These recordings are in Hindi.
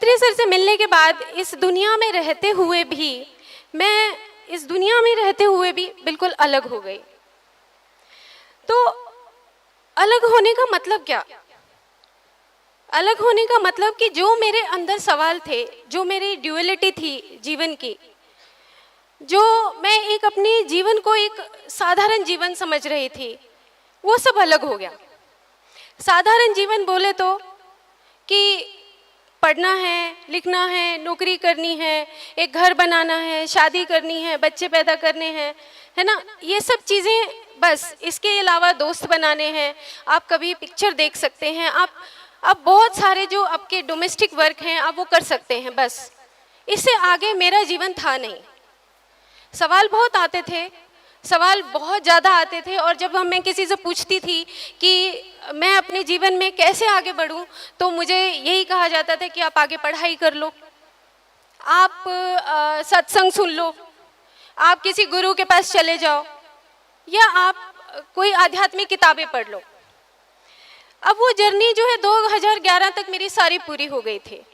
पत्री सर से मिलने के बाद इस दुनिया में रहते हुए भी मैं बिल्कुल अलग हो गई। तो अलग होने का मतलब क्या? अलग होने का मतलब कि जो मेरे अंदर सवाल थे, जो मेरी ड्यूअलिटी थी जीवन की, जो मैं एक अपनी जीवन को एक साधारण जीवन समझ रही थी, वो सब अलग हो गया। साधारण जीवन बोले तो कि पढ़ना है, लिखना है, नौकरी करनी है, एक घर बनाना है, शादी करनी है, बच्चे पैदा करने हैं, है ना, ये सब चीज़ें बस। इसके अलावा दोस्त बनाने हैं, आप कभी पिक्चर देख सकते हैं, आप बहुत सारे जो आपके डोमेस्टिक वर्क हैं आप वो कर सकते हैं, बस। इससे आगे मेरा जीवन था नहीं। सवाल बहुत आते थे, सवाल बहुत ज़्यादा आते थे, और जब मैं किसी से पूछती थी कि मैं अपने जीवन में कैसे आगे बढ़ूं, तो मुझे यही कहा जाता था कि आप आगे पढ़ाई कर लो, आप सत्संग सुन लो, आप किसी गुरु के पास चले जाओ, या आप कोई आध्यात्मिक किताबें पढ़ लो। अब वो जर्नी जो है 2011 तक मेरी सारी पूरी हो गई थी।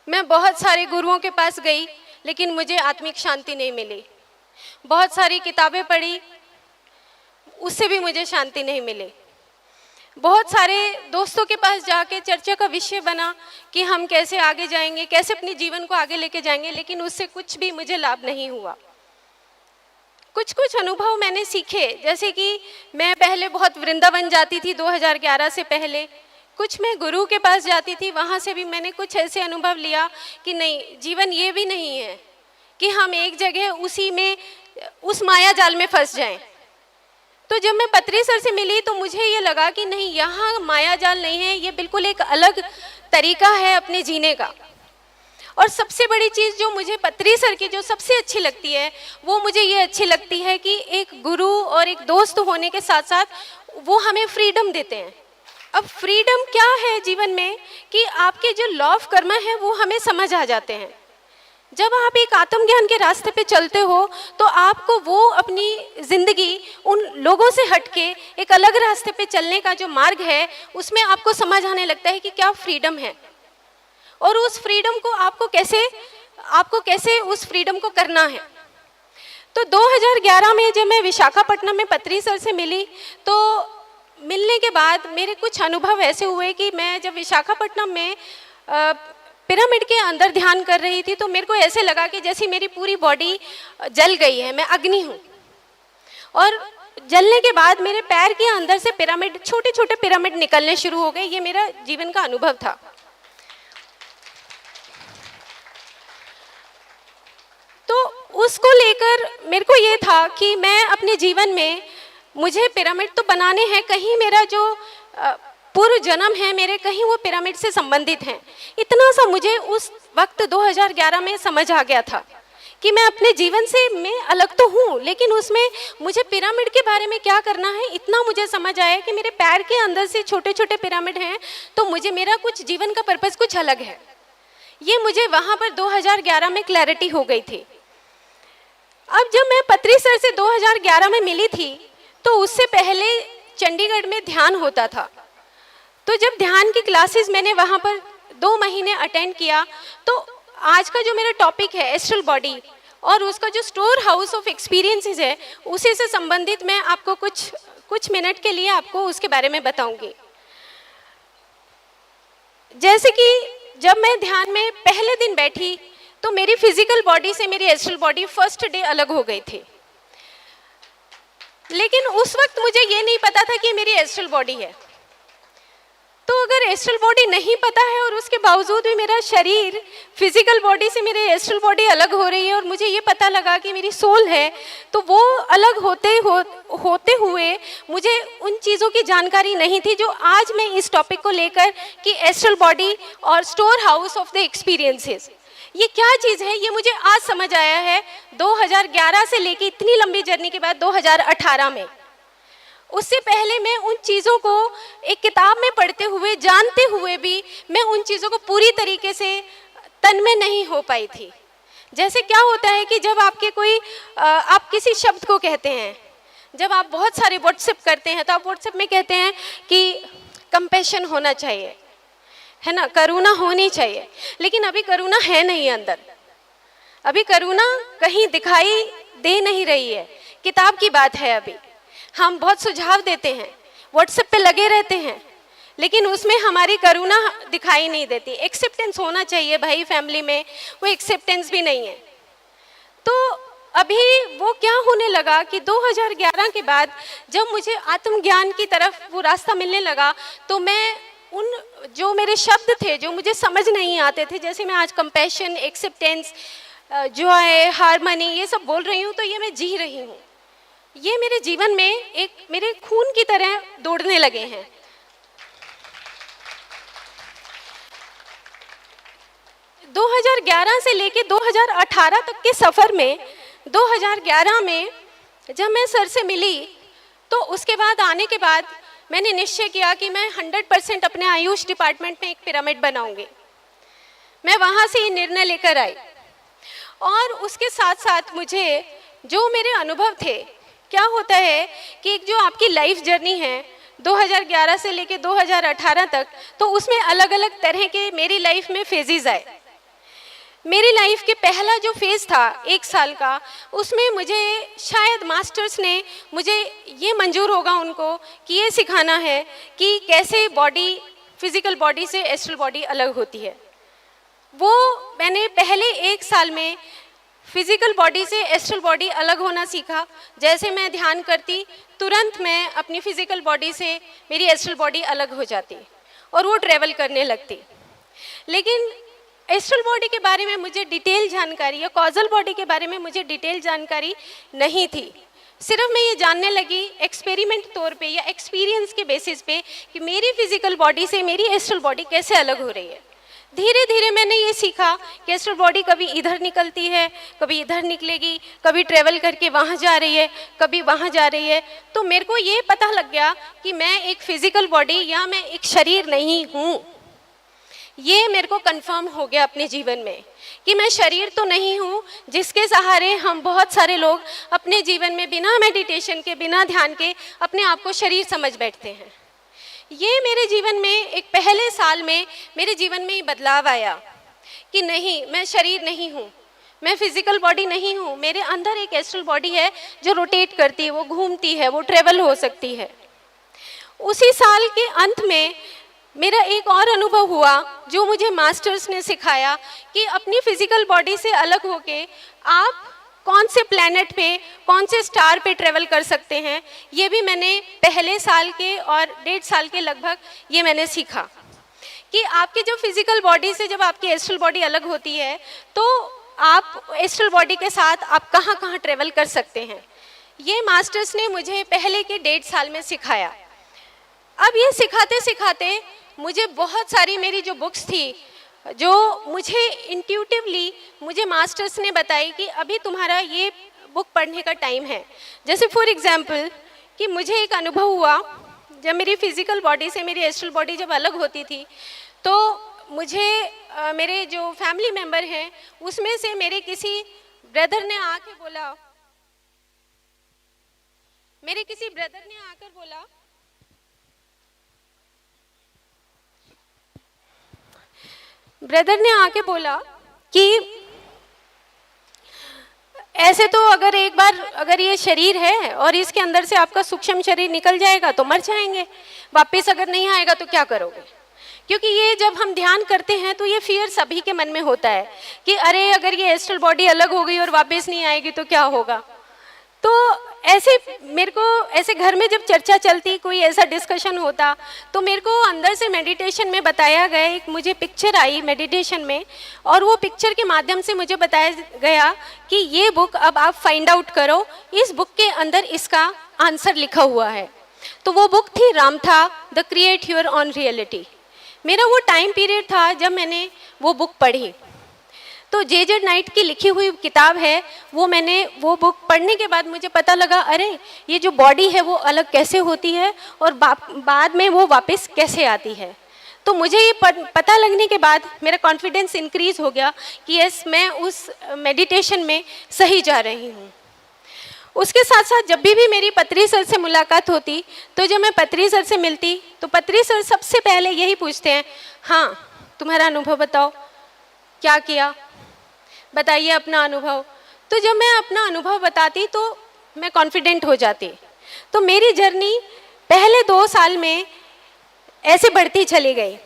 मैं बहुत सारे गुरुओं के पास गई, लेकिन मुझे आत्मिक शांति नहीं मिली। बहुत सारी किताबें पढ़ी, उससे भी मुझे शांति नहीं मिली। बहुत सारे दोस्तों के पास जाके चर्चा का विषय बना कि हम कैसे आगे जाएंगे, कैसे अपने जीवन को आगे लेके जाएंगे, लेकिन उससे कुछ भी मुझे लाभ नहीं हुआ। कुछ अनुभव मैंने सीखे, जैसे कि मैं पहले बहुत वृंदावन जाती थी 2011 से पहले, कुछ मैं गुरु के पास जाती थी, वहाँ से भी मैंने कुछ ऐसे अनुभव लिया कि नहीं, जीवन ये भी नहीं है कि हम एक जगह उसी में उस माया जाल में फंस जाएं। तो जब मैं पत्री सर से मिली तो मुझे ये लगा कि नहीं, यहाँ माया जाल नहीं है, ये बिल्कुल एक अलग तरीका है अपने जीने का। और सबसे बड़ी चीज़ जो मुझे पत्री सर की जो सबसे अच्छी लगती है, वो मुझे ये अच्छी लगती है कि एक गुरु और एक दोस्त होने के साथ साथ वो हमें फ्रीडम देते हैं। अब फ्रीडम क्या है जीवन में कि आपके जो लॉ ऑफ कर्म है वो हमें समझ आ जाते हैं। जब आप एक आत्मज्ञान के रास्ते पे चलते हो तो आपको वो अपनी ज़िंदगी उन लोगों से हटके एक अलग रास्ते पे चलने का जो मार्ग है, उसमें आपको समझ आने लगता है कि क्या फ्रीडम है, और उस फ्रीडम को आपको कैसे उस फ्रीडम को करना है। तो 2011 में जब मैं विशाखापट्टनम में पत्री सर से मिली, तो मिलने के बाद मेरे कुछ अनुभव ऐसे हुए कि मैं जब विशाखापट्टनम में पिरामिड के अंदर ध्यान कर रही थी, तो मेरे को ऐसे लगा कि जैसे मेरी पूरी बॉडी जल गई है, मैं अग्नि हूँ। और जलने के बाद मेरे पैर के अंदर से पिरामिड, छोटे छोटे पिरामिड निकलने शुरू हो गए। ये मेरा जीवन का अनुभव था। तो उसको लेकर मेरे को ये था कि मैं अपने जीवन में, मुझे पिरामिड तो बनाने हैं, कहीं मेरा जो पूर्व जन्म है मेरे, कहीं वो पिरामिड से संबंधित हैं। इतना सा मुझे उस वक्त 2011 में समझ आ गया था कि मैं अपने जीवन से मैं अलग तो हूँ, लेकिन उसमें मुझे पिरामिड के बारे में क्या करना है, इतना मुझे समझ आया कि मेरे पैर के अंदर से छोटे छोटे पिरामिड हैं, तो मुझे मेरा कुछ जीवन का पर्पस कुछ अलग है। ये मुझे वहाँ पर 2011 में क्लैरिटी हो गई थी। अब जब मैं पत्री सर से 2011 में मिली थी, तो उससे पहले चंडीगढ़ में ध्यान होता था। तो जब ध्यान की क्लासेस मैंने वहाँ पर 2 महीने अटेंड किया, तो आज का जो मेरा टॉपिक है एस्ट्रल बॉडी और उसका जो स्टोर हाउस ऑफ एक्सपीरियंसेस है, उसी से संबंधित मैं आपको कुछ मिनट के लिए आपको उसके बारे में बताऊंगी। जैसे कि जब मैं ध्यान में पहले दिन बैठी, तो मेरी फिजिकल बॉडी से मेरी एस्ट्रल बॉडी फर्स्ट डे अलग हो गई थी। लेकिन उस वक्त मुझे ये नहीं पता था कि मेरी एस्ट्रल बॉडी है। तो अगर एस्ट्रल बॉडी नहीं पता है और उसके बावजूद भी मेरा शरीर फिजिकल बॉडी से मेरी एस्ट्रल बॉडी अलग हो रही है, और मुझे ये पता लगा कि मेरी सोल है, तो वो अलग होते हुए मुझे उन चीज़ों की जानकारी नहीं थी जो आज मैं इस टॉपिक को लेकर कि एस्ट्रल बॉडी और store house of the experiences, ये क्या चीज़ है, ये मुझे आज समझ आया है 2011 से लेके इतनी लंबी जर्नी के बाद 2018 में। उससे पहले मैं उन चीज़ों को एक किताब में पढ़ते हुए, जानते हुए भी मैं उन चीज़ों को पूरी तरीके से तन्मय नहीं हो पाई थी। जैसे क्या होता है कि जब आप किसी शब्द को कहते हैं, जब आप बहुत सारे व्हाट्सएप करते हैं, तो आप व्हाट्सएप में कहते हैं कि कंपैशन होना चाहिए, है ना, करुणा होनी चाहिए, लेकिन अभी करुणा है नहीं अंदर, अभी करुणा कहीं दिखाई दे नहीं रही है। किताब की बात है, अभी हम बहुत सुझाव देते हैं, व्हाट्सएप पे लगे रहते हैं, लेकिन उसमें हमारी करुणा दिखाई नहीं देती। एक्सेप्टेंस होना चाहिए भाई फैमिली में, वो एक्सेप्टेंस भी नहीं है। तो अभी वो क्या होने लगा कि 2011 के बाद जब मुझे आत्मज्ञान की तरफ वो रास्ता मिलने लगा, तो मैं उन जो मेरे शब्द थे जो मुझे समझ नहीं आते थे, जैसे मैं आज कंपैशन, एक्सेप्टेंस, जॉय, हार्मनी ये सब बोल रही हूँ, तो ये मैं जी रही हूँ, ये मेरे जीवन में एक मेरे खून की तरह दौड़ने लगे हैं। दो 2011 से लेके 2018 तक के सफ़र में, 2011 में जब मैं सर से मिली, तो उसके बाद आने के बाद मैंने निश्चय किया कि मैं 100% अपने आयुष डिपार्टमेंट में एक पिरामिड बनाऊंगी। मैं वहाँ से ये निर्णय लेकर आई, और उसके साथ साथ मुझे जो मेरे अनुभव थे, क्या होता है कि एक जो आपकी लाइफ जर्नी है 2011 से लेके 2018 तक, तो उसमें अलग अलग तरह के मेरी लाइफ में फेजेस आए। मेरी लाइफ के पहला जो फेज़ था 1 साल का, उसमें मुझे शायद मास्टर्स ने मुझे ये मंजूर होगा उनको कि ये सिखाना है कि कैसे बॉडी, फिजिकल बॉडी से एस्ट्रल बॉडी अलग होती है। वो मैंने पहले 1 साल में फिजिकल बॉडी से एस्ट्रल बॉडी अलग होना सीखा। जैसे मैं ध्यान करती, तुरंत मैं अपनी फिजिकल बॉडी से मेरी एस्ट्रल बॉडी अलग हो जाती और वो ट्रेवल करने लगती। लेकिन एस्ट्रल बॉडी के बारे में मुझे डिटेल जानकारी, या कॉजल बॉडी के बारे में मुझे डिटेल जानकारी नहीं थी। सिर्फ मैं ये जानने लगी एक्सपेरिमेंट तौर पे या एक्सपीरियंस के बेसिस पे कि मेरी फिजिकल बॉडी से मेरी एस्ट्रल बॉडी कैसे अलग हो रही है। धीरे धीरे मैंने ये सीखा कि एस्ट्रल बॉडी कभी इधर निकलती है, कभी इधर निकलेगी, कभी ट्रेवल करके वहाँ जा रही है, कभी वहाँ जा रही है। तो मेरे को ये पता लग गया कि मैं एक फिजिकल बॉडी या मैं एक शरीर नहीं हूँ। ये मेरे को कंफर्म हो गया अपने जीवन में कि मैं शरीर तो नहीं हूँ जिसके सहारे हम बहुत सारे लोग अपने जीवन में बिना मेडिटेशन के, बिना ध्यान के अपने आप को शरीर समझ बैठते हैं। ये मेरे जीवन में एक पहले साल में मेरे जीवन में ये बदलाव आया कि नहीं, मैं शरीर नहीं हूँ, मैं फिजिकल बॉडी नहीं हूँ, मेरे अंदर एक एस्ट्रल बॉडी है जो रोटेट करती है, वो घूमती है, वो ट्रेवल हो सकती है। उसी साल के अंत में मेरा एक और अनुभव हुआ जो मुझे मास्टर्स ने सिखाया कि अपनी फिजिकल बॉडी से अलग होके आप कौन से प्लैनेट पे, कौन से स्टार पे ट्रेवल कर सकते हैं। ये भी मैंने पहले साल के और 1.5 साल के लगभग ये मैंने सीखा कि आपकी जो फिजिकल बॉडी से जब आपकी एस्ट्रल बॉडी अलग होती है, तो आप एस्ट्रल बॉडी के साथ आप कहाँ कहाँ ट्रेवल कर सकते हैं। ये मास्टर्स ने मुझे पहले के 1.5 साल में सिखाया। अब ये सिखाते सिखाते मुझे बहुत सारी मेरी जो बुक्स थी, जो मुझे इंट्यूटिवली मुझे मास्टर्स ने बताई कि अभी तुम्हारा ये बुक पढ़ने का टाइम है। जैसे फॉर एग्जांपल कि मुझे एक अनुभव हुआ जब मेरी फिजिकल बॉडी से मेरी एस्ट्रल बॉडी जब अलग होती थी, तो मुझे मेरे जो फैमिली मेम्बर हैं उसमें से मेरे किसी ब्रदर ने आकर बोला, ब्रदर ने आके बोला कि ऐसे तो अगर एक बार अगर ये शरीर है और इसके अंदर से आपका सूक्ष्म शरीर निकल जाएगा तो मर जाएंगे, वापस अगर नहीं आएगा तो क्या करोगे। क्योंकि ये जब हम ध्यान करते हैं तो ये फियर सभी के मन में होता है कि अरे अगर ये एस्ट्रल बॉडी अलग हो गई और वापस नहीं आएगी तो क्या होगा। तो ऐसे मेरे को ऐसे घर में जब चर्चा चलती, कोई ऐसा डिस्कशन होता, तो मेरे को अंदर से मेडिटेशन में बताया गया, एक मुझे पिक्चर आई मेडिटेशन में, और वो पिक्चर के माध्यम से मुझे बताया गया कि ये बुक अब आप फाइंड आउट करो, इस बुक के अंदर इसका आंसर लिखा हुआ है। तो वो बुक थी Ramtha, the create your own reality. मेरा वो टाइम पीरियड था जब मैंने वो बुक पढ़ी। तो जे नाइट की लिखी हुई किताब है, वो मैंने वो बुक पढ़ने के बाद मुझे पता लगा अरे ये जो बॉडी है वो अलग कैसे होती है और बाद में वो वापस कैसे आती है। तो मुझे ये पता लगने के बाद मेरा कॉन्फिडेंस इंक्रीज हो गया कि यस, मैं उस मेडिटेशन में सही जा रही हूँ। उसके साथ साथ जब भी मेरी पत्री सर से मुलाकात होती, तो जब मैं पत्री सर से मिलती तो पत्री सर सबसे पहले यही पूछते हैं, हाँ तुम्हारा अनुभव बताओ, क्या किया, बताइए अपना अनुभव। तो जब मैं अपना अनुभव बताती तो मैं कॉन्फिडेंट हो जाती। तो मेरी जर्नी पहले 2 साल में ऐसे बढ़ती चली गई,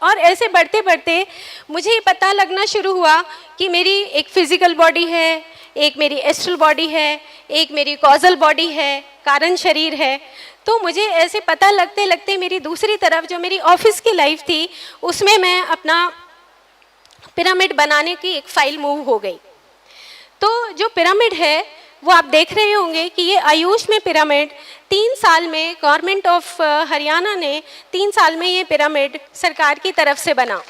और ऐसे बढ़ते बढ़ते मुझे ये पता लगना शुरू हुआ कि मेरी एक फिजिकल बॉडी है, एक मेरी एस्ट्रल बॉडी है, एक मेरी कॉजल बॉडी है, कारण शरीर है। तो मुझे ऐसे पता लगते लगते मेरी दूसरी तरफ जो मेरी ऑफिस की लाइफ थी उसमें मैं अपना पिरामिड बनाने की एक फाइल मूव हो गई। तो जो पिरामिड है वो आप देख रहे होंगे कि ये आयुष में पिरामिड 3 साल में गवर्नमेंट ऑफ हरियाणा ने 3 साल में ये पिरामिड सरकार की तरफ से बना।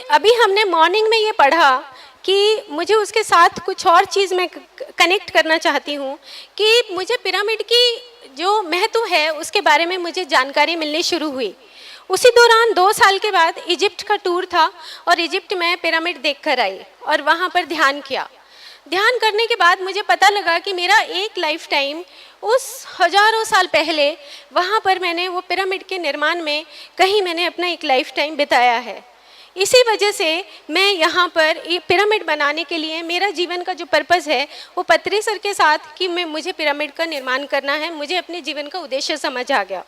अभी हमने मॉर्निंग में ये पढ़ा कि मुझे उसके साथ कुछ और चीज़ मैं कनेक्ट करना चाहती हूँ कि मुझे पिरामिड की जो महत्व है उसके बारे में मुझे जानकारी मिलनी शुरू हुई। उसी दौरान 2 साल के बाद इजिप्ट का टूर था और इजिप्ट में पिरामिड देख कर आई और वहाँ पर ध्यान किया। ध्यान करने के बाद मुझे पता लगा कि मेरा एक लाइफ टाइम उस हजारों साल पहले वहाँ पर मैंने वो पिरामिड के निर्माण में कहीं मैंने अपना एक लाइफ टाइम बिताया है। इसी वजह से मैं यहाँ पर ये पिरामिड बनाने के लिए मेरा जीवन का जो पर्पज़ है वो पत्री सर के साथ कि मुझे पिरामिड का निर्माण करना है, मुझे अपने जीवन का उद्देश्य समझ आ गया।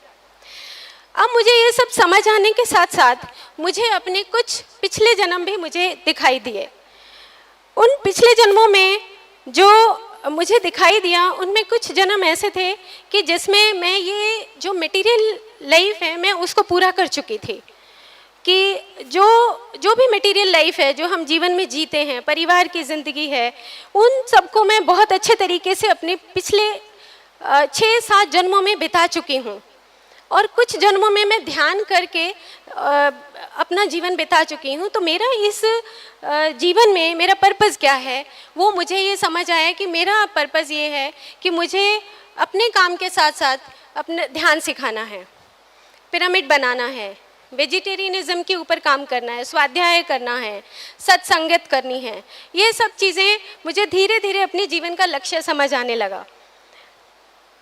अब मुझे ये सब समझ आने के साथ साथ मुझे अपने कुछ पिछले जन्म भी मुझे दिखाई दिए। उन पिछले जन्मों में जो मुझे दिखाई दिया उनमें कुछ जन्म ऐसे थे कि जिसमें मैं ये जो मटेरियल लाइफ है मैं उसको पूरा कर चुकी थी। कि जो भी मटेरियल लाइफ है जो हम जीवन में जीते हैं, परिवार की ज़िंदगी है, उन सबको मैं बहुत अच्छे तरीके से अपने पिछले 6-7 जन्मों में बिता चुकी हूँ। और कुछ जन्मों में मैं ध्यान करके अपना जीवन बिता चुकी हूँ। तो मेरा इस जीवन में मेरा पर्पज़ क्या है वो मुझे ये समझ आया कि मेरा पर्पज़ ये है कि मुझे अपने काम के साथ साथ अपना ध्यान सिखाना है, पिरामिड बनाना है, वेजिटेरियनिज्म के ऊपर काम करना है, स्वाध्याय करना है, सत्संगत करनी है। ये सब चीज़ें मुझे धीरे धीरे अपने जीवन का लक्ष्य समझ आने लगा।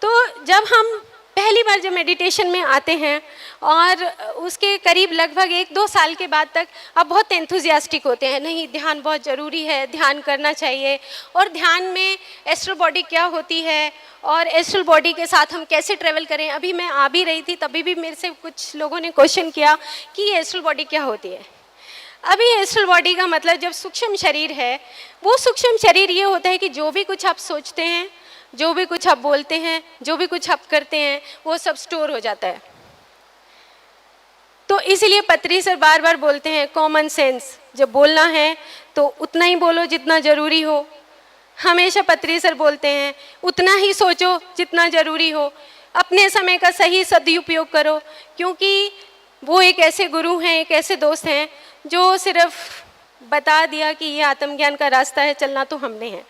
तो जब हम पहली बार जब मेडिटेशन में आते हैं और उसके करीब लगभग 1-2 साल के बाद तक आप बहुत एंथुजियास्टिक होते हैं, नहीं ध्यान बहुत ज़रूरी है, ध्यान करना चाहिए, और ध्यान में एस्ट्रल बॉडी क्या होती है और एस्ट्रल बॉडी के साथ हम कैसे ट्रेवल करें। अभी मैं आ भी रही थी तभी भी मेरे से कुछ लोगों ने क्वेश्चन किया कि ये एस्ट्रल बॉडी क्या होती है। अभी एस्ट्रल बॉडी का मतलब जब सूक्ष्म शरीर है, वो सूक्ष्म शरीर ये होता है कि जो भी कुछ आप सोचते हैं, जो भी कुछ आप बोलते हैं, जो भी कुछ आप करते हैं, वो सब स्टोर हो जाता है। तो इसीलिए पत्री सर बार बार बोलते हैं कॉमन सेंस, जब बोलना है तो उतना ही बोलो जितना ज़रूरी हो। हमेशा पत्री सर बोलते हैं उतना ही सोचो जितना ज़रूरी हो, अपने समय का सही सदुपयोग करो, क्योंकि वो एक ऐसे गुरु हैं, एक ऐसे दोस्त हैं जो सिर्फ बता दिया कि ये आत्मज्ञान का रास्ता है, चलना तो हमने है।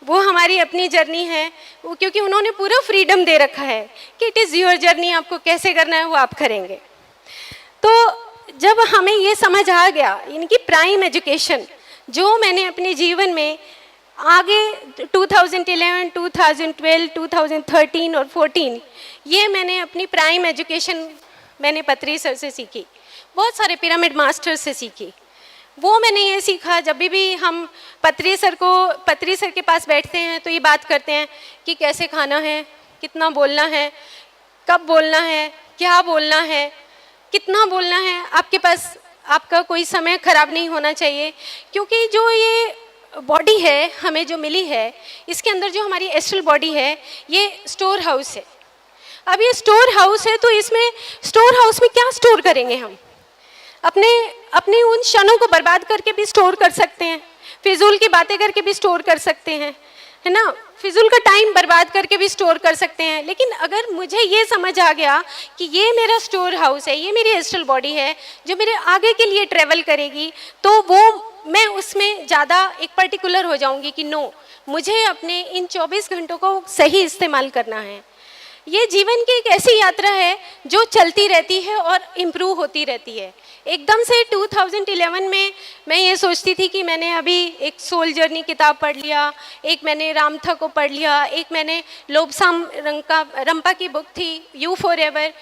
वो हमारी अपनी जर्नी है, वो क्योंकि उन्होंने पूरा फ्रीडम दे रखा है कि इट इज़ योर जर्नी, आपको कैसे करना है वो आप करेंगे। तो जब हमें ये समझ आ गया, इनकी प्राइम एजुकेशन जो मैंने अपने जीवन में आगे 2011, 2012, 2013 और 14 ये मैंने अपनी प्राइम एजुकेशन मैंने पत्री सर से सीखी, बहुत सारे पिरामिड मास्टर से सीखी। वो मैंने ये सीखा, जब भी हम पत्री सर के पास बैठते हैं तो ये बात करते हैं कि कैसे खाना है, कितना बोलना है, कब बोलना है, क्या बोलना है, कितना बोलना है, आपके पास आपका कोई समय खराब नहीं होना चाहिए, क्योंकि जो ये बॉडी है हमें जो मिली है, इसके अंदर जो हमारी एस्ट्रल बॉडी है ये स्टोर हाउस है। अब ये स्टोर हाउस है तो इसमें स्टोर हाउस में क्या स्टोर करेंगे हम? अपने उन क्षणों को बर्बाद करके भी स्टोर कर सकते हैं, फिजूल की बातें करके भी स्टोर कर सकते हैं, है ना, फिजूल का टाइम बर्बाद करके भी स्टोर कर सकते हैं। लेकिन अगर मुझे ये समझ आ गया कि ये मेरा स्टोर हाउस है, ये मेरी एस्ट्रल बॉडी है जो मेरे आगे के लिए ट्रेवल करेगी, तो वो मैं उसमें ज़्यादा एक पर्टिकुलर हो जाऊंगी कि नो, मुझे अपने इन 24 घंटों को सही इस्तेमाल करना है। ये जीवन की एक ऐसी यात्रा है जो चलती रहती है और इम्प्रूव होती रहती है। एकदम से 2011 में मैं ये सोचती थी कि मैंने अभी एक सोल जर्नी किताब पढ़ लिया, एक मैंने रामथा को पढ़ लिया, एक मैंने लोबसाम रंपा की बुक थी यू फॉर एवर,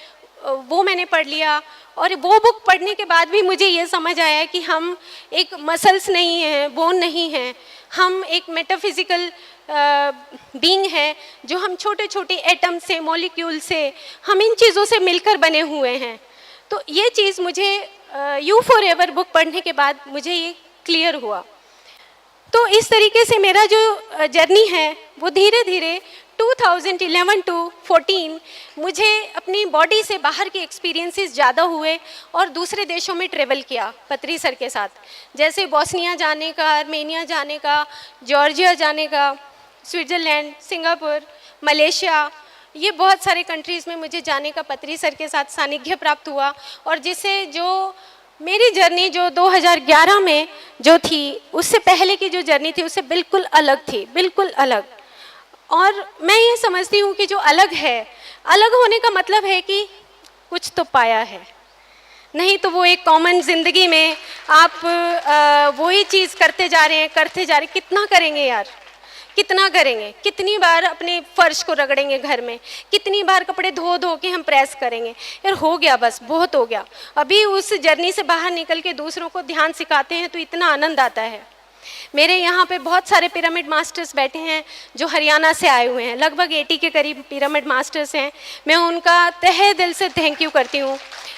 वो मैंने पढ़ लिया। और वो बुक पढ़ने के बाद भी मुझे ये समझ आया कि हम एक मसल्स नहीं हैं, बोन नहीं हैं, हम एक मेटाफिजिकल बीइंग है, जो हम छोटे छोटे एटम से, मॉलिक्यूल से, हम इन चीज़ों से मिलकर बने हुए हैं। तो ये चीज़ मुझे यू फॉर एवर बुक पढ़ने के बाद मुझे ये क्लियर हुआ। तो इस तरीके से मेरा जो जर्नी है वो धीरे धीरे 2011 टू 14 मुझे अपनी बॉडी से बाहर के एक्सपीरियंसेस ज़्यादा हुए और दूसरे देशों में ट्रेवल किया पत्री सर के साथ, जैसे बॉस्निया जाने का, आर्मेनिया जाने का, जॉर्जिया जाने का, स्विट्ज़रलैंड, सिंगापुर, मलेशिया, ये बहुत सारे कंट्रीज़ में मुझे जाने का पत्री सर के साथ सानिध्य प्राप्त हुआ। और जिससे जो मेरी जर्नी जो 2011 में जो थी, उससे पहले की जो जर्नी थी उससे बिल्कुल अलग थी, बिल्कुल अलग। और मैं ये समझती हूँ कि जो अलग है, अलग होने का मतलब है कि कुछ तो पाया है, नहीं तो वो एक कॉमन ज़िंदगी में आप वही चीज़ करते जा रहे हैं, कितना करेंगे यार, कितना करेंगे, कितनी बार अपने फर्श को रगड़ेंगे घर में, कितनी बार कपड़े धो धो के हम प्रेस करेंगे, यार हो गया, बस बहुत हो गया। अभी उस जर्नी से बाहर निकल के दूसरों को ध्यान सिखाते हैं तो इतना आनंद आता है। मेरे यहाँ पे बहुत सारे पिरामिड मास्टर्स बैठे हैं जो हरियाणा से आए हुए हैं, लगभग 80 के करीब पिरामिड मास्टर्स हैं। मैं उनका तहे दिल से थैंक यू करती हूँ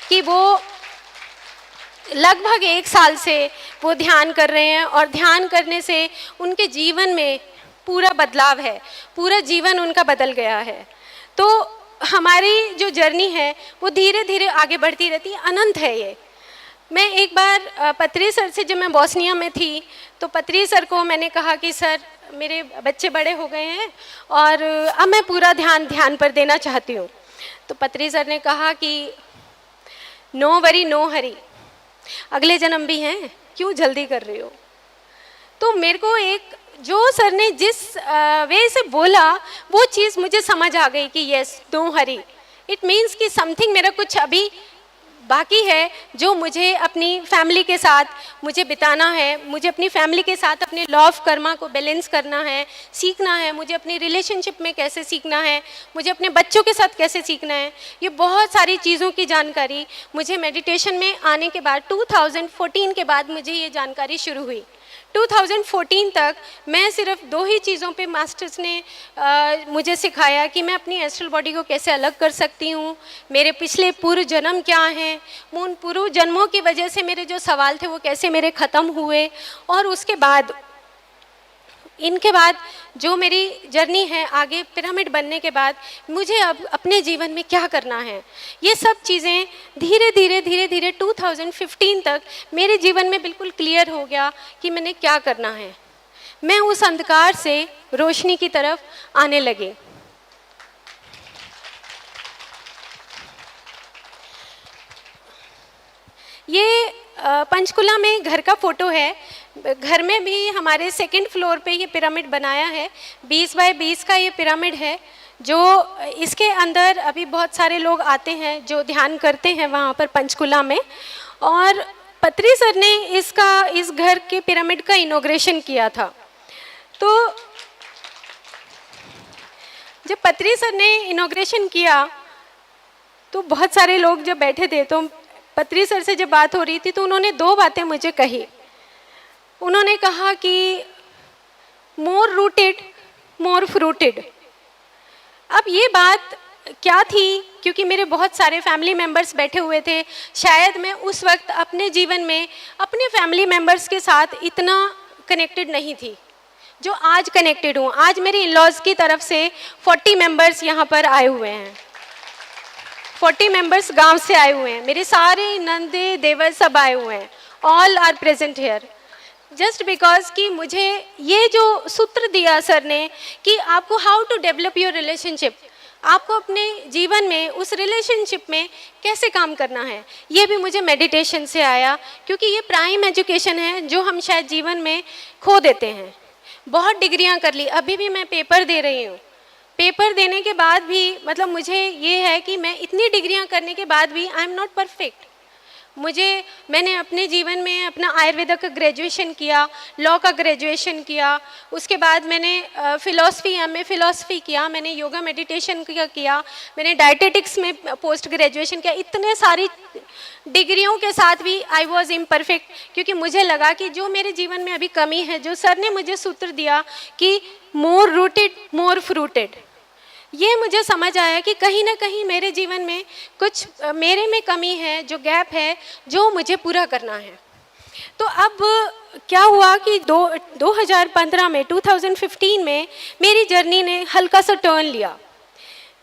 कि वो लगभग 1 साल से वो ध्यान कर रहे हैं और ध्यान करने से उनके जीवन में पूरा बदलाव है, पूरा जीवन उनका बदल गया है। तो हमारी जो जर्नी है वो धीरे धीरे आगे बढ़ती रहती है, अनंत है ये। मैं एक बार पत्री सर से, जब मैं बॉस्निया में थी, तो पत्री सर को मैंने कहा कि सर मेरे बच्चे बड़े हो गए हैं और अब मैं पूरा ध्यान पर देना चाहती हूँ। तो पत्री सर ने कहा कि नो वरी नो हरी, अगले जन्म भी हैं, क्यों जल्दी कर रही हो। तो मेरे को एक जो सर ने जिस वे से बोला वो चीज़ मुझे समझ आ गई कि yes, no hurry, it means कि समथिंग मेरा कुछ अभी बाकी है जो मुझे अपनी फैमिली के साथ मुझे बिताना है, मुझे अपनी फैमिली के साथ अपने लॉ ऑफ कर्मा को बैलेंस करना है, सीखना है, मुझे अपनी रिलेशनशिप में कैसे सीखना है, मुझे अपने बच्चों के साथ कैसे सीखना है। ये बहुत सारी चीज़ों की जानकारी मुझे मेडिटेशन में आने के बाद 2014 के बाद मुझे ये जानकारी शुरू हुई। 2014 तक मैं सिर्फ 2 ही चीज़ों पे मास्टर्स ने मुझे सिखाया कि मैं अपनी एस्ट्रल बॉडी को कैसे अलग कर सकती हूँ, मेरे पिछले पूर्व जन्म क्या हैं, उन पूर्व जन्मों की वजह से मेरे जो सवाल थे वो कैसे मेरे ख़त्म हुए, और उसके बाद इनके बाद जो मेरी जर्नी है आगे पिरामिड बनने के बाद मुझे अब अपने जीवन में क्या करना है, ये सब चीज़ें धीरे धीरे 2015 तक मेरे जीवन में बिल्कुल क्लियर हो गया कि मैंने क्या करना है। मैं उस अंधकार से रोशनी की तरफ आने लगी। ये पंचकुला में घर का फ़ोटो है। घर में भी हमारे 2nd फ्लोर पे ये पिरामिड बनाया है। 20 बाय 20 का ये पिरामिड है, जो इसके अंदर अभी बहुत सारे लोग आते हैं जो ध्यान करते हैं वहाँ पर पंचकुला में। और पत्री सर ने इस घर के पिरामिड का इनॉग्रेशन किया था। तो जब पत्री सर ने इनॉग्रेशन किया तो बहुत सारे लोग जब बैठे थे, तो पत्री सर से जब बात हो रही थी तो उन्होंने 2 बातें मुझे कही। उन्होंने कहा कि मोर रूटेड मोर फ्रूटेड। अब ये बात क्या थी, क्योंकि मेरे बहुत सारे फैमिली मेम्बर्स बैठे हुए थे, शायद मैं उस वक्त अपने जीवन में अपने फैमिली मेम्बर्स के साथ इतना कनेक्टेड नहीं थी जो आज कनेक्टेड हूँ। आज मेरे इन-लॉज़ की तरफ से 40 मेम्बर्स यहाँ पर आए हुए हैं, 40 मेंबर्स गांव से आए हुए हैं, मेरे सारे नंदे देवर सब आए हुए हैं, all are present here. Just because कि मुझे ये जो सूत्र दिया सर ने कि आपको how to develop your relationship, आपको अपने जीवन में उस रिलेशनशिप में कैसे काम करना है, ये भी मुझे मेडिटेशन से आया। क्योंकि ये प्राइम एजुकेशन है जो हम शायद जीवन में खो देते हैं। बहुत डिग्रियां कर ली, अभी भी मैं पेपर दे रही हूँ। पेपर देने के बाद भी मतलब मुझे ये है कि मैं इतनी डिग्रियां करने के बाद भी आई एम नॉट परफेक्ट। मैंने अपने जीवन में अपना आयुर्वेदा का ग्रेजुएशन किया, लॉ का ग्रेजुएशन किया, उसके बाद मैंने फ़िलॉसफ़ी किया, मैंने योगा मेडिटेशन किया, मैंने डाइटेटिक्स में पोस्ट ग्रेजुएशन किया। इतने सारी डिग्रियों के साथ भी आई वॉज इम्परफेक्ट, क्योंकि मुझे लगा कि जो मेरे जीवन में अभी कमी है, जो सर ने मुझे सूत्र दिया कि मोर रूटेड मोर फ्रूटेड, ये मुझे समझ आया कि कहीं ना कहीं मेरे जीवन में कुछ मेरे में कमी है, जो गैप है, जो मुझे पूरा करना है। तो अब क्या हुआ कि 2015 में 2015 में मेरी जर्नी ने हल्का सा टर्न लिया।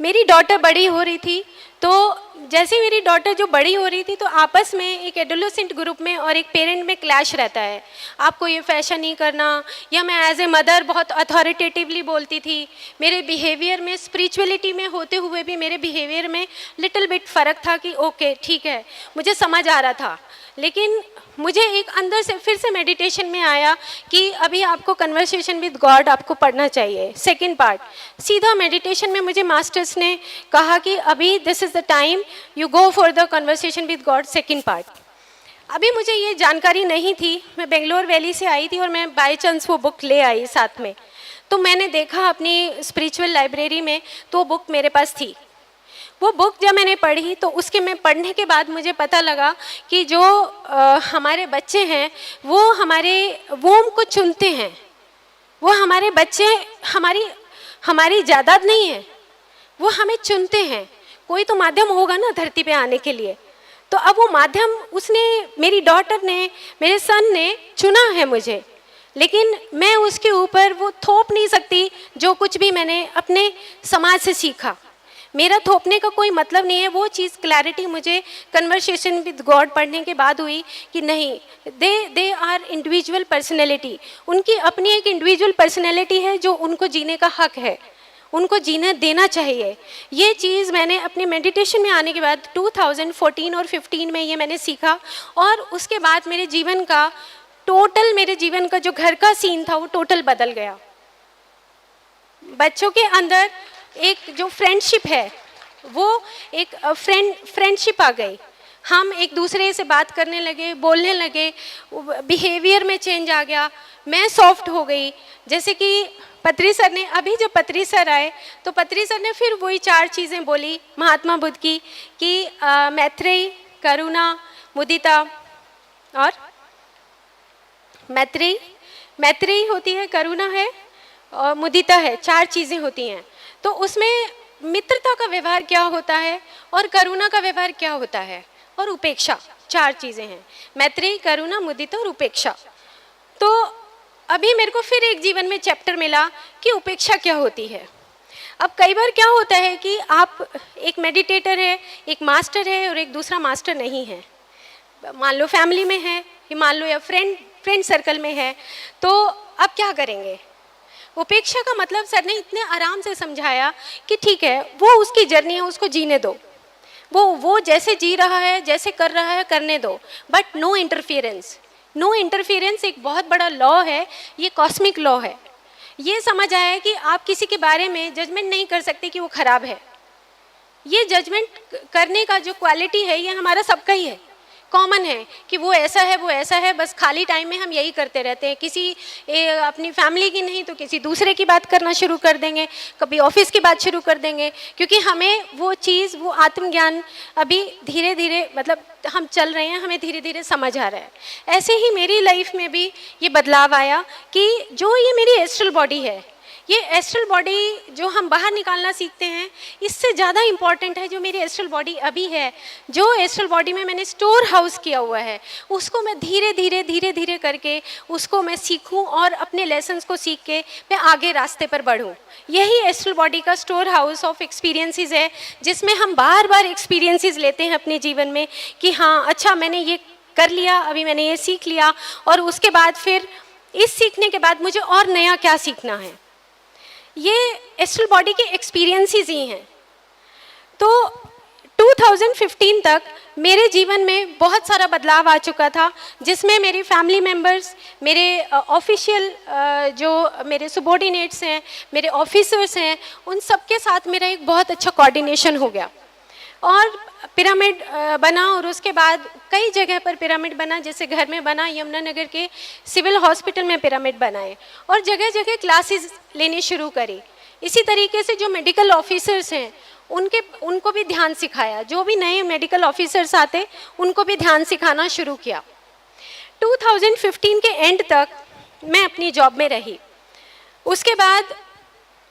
मेरी डॉटर बड़ी हो रही थी, तो जैसे मेरी डॉटर जो बड़ी हो रही थी, तो आपस में एक एडोलेसेंट ग्रुप में और एक पेरेंट में क्लैश रहता है, आपको ये फैशन नहीं करना, या मैं एज ए मदर बहुत अथॉरिटेटिवली बोलती थी। मेरे बिहेवियर में, स्पिरिचुअलिटी में होते हुए भी मेरे बिहेवियर में लिटिल बिट फ़र्क था कि ओके ठीक है, मुझे समझ आ रहा था। लेकिन मुझे एक अंदर से फिर से मेडिटेशन में आया कि अभी आपको कन्वर्सेशन विद गॉड आपको पढ़ना चाहिए, सेकंड पार्ट। सीधा मेडिटेशन में मुझे मास्टर्स ने कहा कि अभी this is the time you go for the conversation with God, second part. अभी मुझे ये जानकारी नहीं थी, मैं बेंगलोर वैली से आई थी और मैं बाय चांस वो बुक ले आई साथ में। तो मैंने देखा अपनी स्पिरिचुअल लाइब्रेरी में, तो बुक मेरे पास थी। वो बुक जब मैंने पढ़ी, तो उसके मैं पढ़ने के बाद मुझे पता लगा कि जो हमारे बच्चे हैं वो हमारे वोम को चुनते हैं, वो हमारे बच्चे हमारी जायदाद नहीं है, वो हमें चुनते हैं। कोई तो माध्यम होगा ना धरती पे आने के लिए, तो अब वो माध्यम उसने, मेरी डॉटर ने, मेरे सन ने चुना है मुझे, लेकिन मैं उसके ऊपर वो थोप नहीं सकती जो कुछ भी मैंने अपने समाज से सीखा। मेरा थोपने का कोई मतलब नहीं है। वो चीज़ क्लैरिटी मुझे कन्वर्सेशन विद गॉड पढ़ने के बाद हुई कि नहीं, दे आर इंडिविजुअल पर्सनैलिटी, उनकी अपनी एक इंडिविजुअल पर्सनैलिटी है जो उनको जीने का हक है, उनको जीने देना चाहिए। ये चीज़ मैंने अपने मेडिटेशन में आने के बाद 2014 और 15 में ये मैंने सीखा, और उसके बाद मेरे जीवन का जो घर का सीन था वो टोटल बदल गया। बच्चों के अंदर एक जो फ्रेंडशिप है, वो एक फ्रेंडशिप आ गई। हम एक दूसरे से बात करने लगे, बोलने लगे, बिहेवियर में चेंज आ गया, मैं सॉफ्ट हो गई। जैसे कि पत्री सर ने, अभी जब पत्री सर आए तो पत्री सर ने फिर वही 4 चीज़ें बोली महात्मा बुद्ध की, कि मैत्रेयी, करुणा, मुदिता और मैत्रेयी होती है, करुणा है और मुदिता है, 4 चीज़ें होती हैं। तो उसमें मित्रता का व्यवहार क्या होता है और करुणा का व्यवहार क्या होता है, और उपेक्षा, 4 चीज़ें हैं, मैत्रेयी, करुणा, मुदिता और उपेक्षा। तो अभी मेरे को फिर एक जीवन में चैप्टर मिला कि उपेक्षा क्या होती है। अब कई बार क्या होता है कि आप एक मेडिटेटर है, एक मास्टर है और एक दूसरा मास्टर नहीं है, मान लो फैमिली में है, मान लो या फ्रेंड सर्कल में है, तो अब क्या करेंगे। उपेक्षा का मतलब सर ने इतने आराम से समझाया कि ठीक है, वो उसकी जर्नी है, उसको जीने दो, वो जैसे जी रहा है, जैसे कर रहा है, करने दो, but no interference. No interference एक बहुत बड़ा लॉ है, ये कॉस्मिक लॉ है। ये समझ आया कि आप किसी के बारे में जजमेंट नहीं कर सकते कि वो खराब है। ये जजमेंट करने का जो क्वालिटी है, ये हमारा सबका ही है, कॉमन है कि वो ऐसा है, बस खाली टाइम में हम यही करते रहते हैं। अपनी फैमिली की नहीं तो किसी दूसरे की बात करना शुरू कर देंगे, कभी ऑफिस की बात शुरू कर देंगे, क्योंकि हमें वो चीज़, वो आत्मज्ञान अभी धीरे धीरे, मतलब हम चल रहे हैं, हमें धीरे धीरे समझ आ रहा है। ऐसे ही मेरी लाइफ में भी ये बदलाव आया कि जो ये मेरी एस्ट्रल बॉडी है, ये एस्ट्रल बॉडी जो हम बाहर निकालना सीखते हैं, इससे ज़्यादा इम्पॉर्टेंट है जो मेरी एस्ट्रल बॉडी अभी है, जो एस्ट्रल बॉडी में मैंने स्टोर हाउस किया हुआ है, उसको मैं धीरे धीरे करके उसको मैं सीखूं और अपने लेसन्स को सीख के मैं आगे रास्ते पर बढ़ूं। यही एस्ट्रल बॉडी का स्टोर हाउस ऑफ एक्सपीरियंसेस है, जिसमें हम बार बार एक्सपीरियंसेस लेते हैं अपने जीवन में कि हाँ अच्छा, मैंने ये कर लिया, अभी मैंने ये सीख लिया, और उसके बाद फिर इस सीखने के बाद मुझे और नया क्या सीखना है। ये एस्ट्रल बॉडी के एक्सपीरियंसेस ही हैं। तो 2015 तक मेरे जीवन में बहुत सारा बदलाव आ चुका था, जिसमें मेरी फैमिली मेम्बर्स, मेरे ऑफिशियल जो मेरे सबॉर्डिनेट्स हैं, मेरे ऑफिसर्स हैं, उन सब के साथ मेरा एक बहुत अच्छा कोऑर्डिनेशन हो गया। और पिरामिड बना और उसके बाद कई जगह पर पिरामिड बना, जैसे घर में बना, यमुनानगर के सिविल हॉस्पिटल में पिरामिड बनाए और जगह जगह क्लासेस लेनी शुरू करी। इसी तरीके से जो मेडिकल ऑफिसर्स हैं उनको भी ध्यान सिखाया, जो भी नए मेडिकल ऑफिसर्स आते उनको भी ध्यान सिखाना शुरू किया। 2015 के एंड तक मैं अपनी जॉब में रही। उसके बाद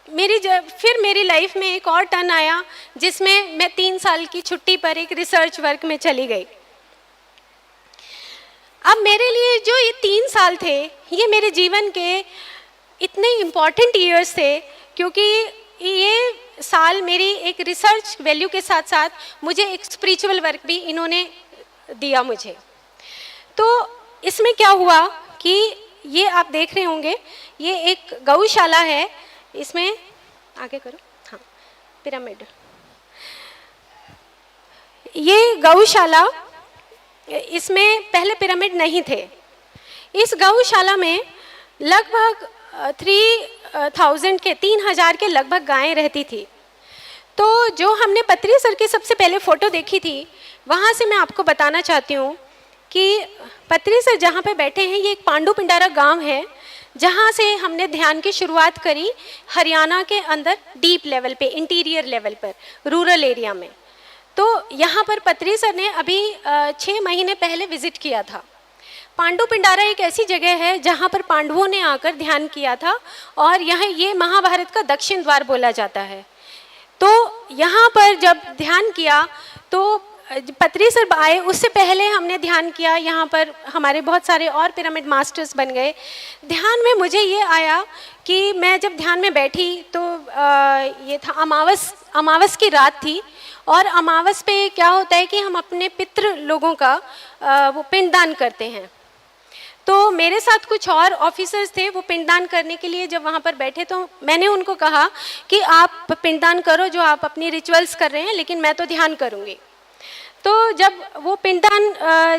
फिर मेरी लाइफ में एक और टर्न आया जिसमें मैं 3 साल की छुट्टी पर एक रिसर्च वर्क में चली गई। अब मेरे लिए जो ये 3 साल थे ये मेरे जीवन के इतने इम्पॉर्टेंट ईयर्स थे, क्योंकि ये साल मेरी एक रिसर्च वैल्यू के साथ साथ मुझे एक स्पिरिचुअल वर्क भी इन्होंने दिया मुझे। तो इसमें क्या हुआ कि ये आप देख रहे होंगे, ये एक गौशाला है, इसमें आगे करो, हाँ, पिरामिड, ये गौशाला, इसमें पहले पिरामिड नहीं थे। इस गौशाला में लगभग 3000 के लगभग गायें रहती थी। तो जो हमने पत्रीसर की सबसे पहले फ़ोटो देखी थी, वहाँ से मैं आपको बताना चाहती हूँ कि पत्रीसर जहाँ पे बैठे हैं ये एक पांडु पिंडारा गांव है, जहाँ से हमने ध्यान की शुरुआत करी हरियाणा के अंदर डीप लेवल पे, इंटीरियर लेवल पर, रूरल एरिया में। तो यहाँ पर पत्रीसर ने अभी 6 महीने पहले विजिट किया था। पांडु पिंडारा एक ऐसी जगह है जहाँ पर पांडवों ने आकर ध्यान किया था और यहाँ ये महाभारत का दक्षिण द्वार बोला जाता है। तो यहाँ पर जब ध्यान किया तो पत्रीसर आए, उससे पहले हमने ध्यान किया, यहाँ पर हमारे बहुत सारे और पिरामिड मास्टर्स बन गए। ध्यान में मुझे ये आया कि मैं जब ध्यान में बैठी तो ये था अमावस की रात थी, और अमावस पे क्या होता है कि हम अपने पितृ लोगों का वो पिंडदान करते हैं। तो मेरे साथ कुछ और ऑफिसर्स थे, वो पिंडदान करने के लिए जब वहाँ पर बैठे तो मैंने उनको कहा कि आप पिंडदान करो जो आप अपनी रिचुअल्स कर रहे हैं, लेकिन मैं तो ध्यान करूँगी। तो जब वो पिंडदान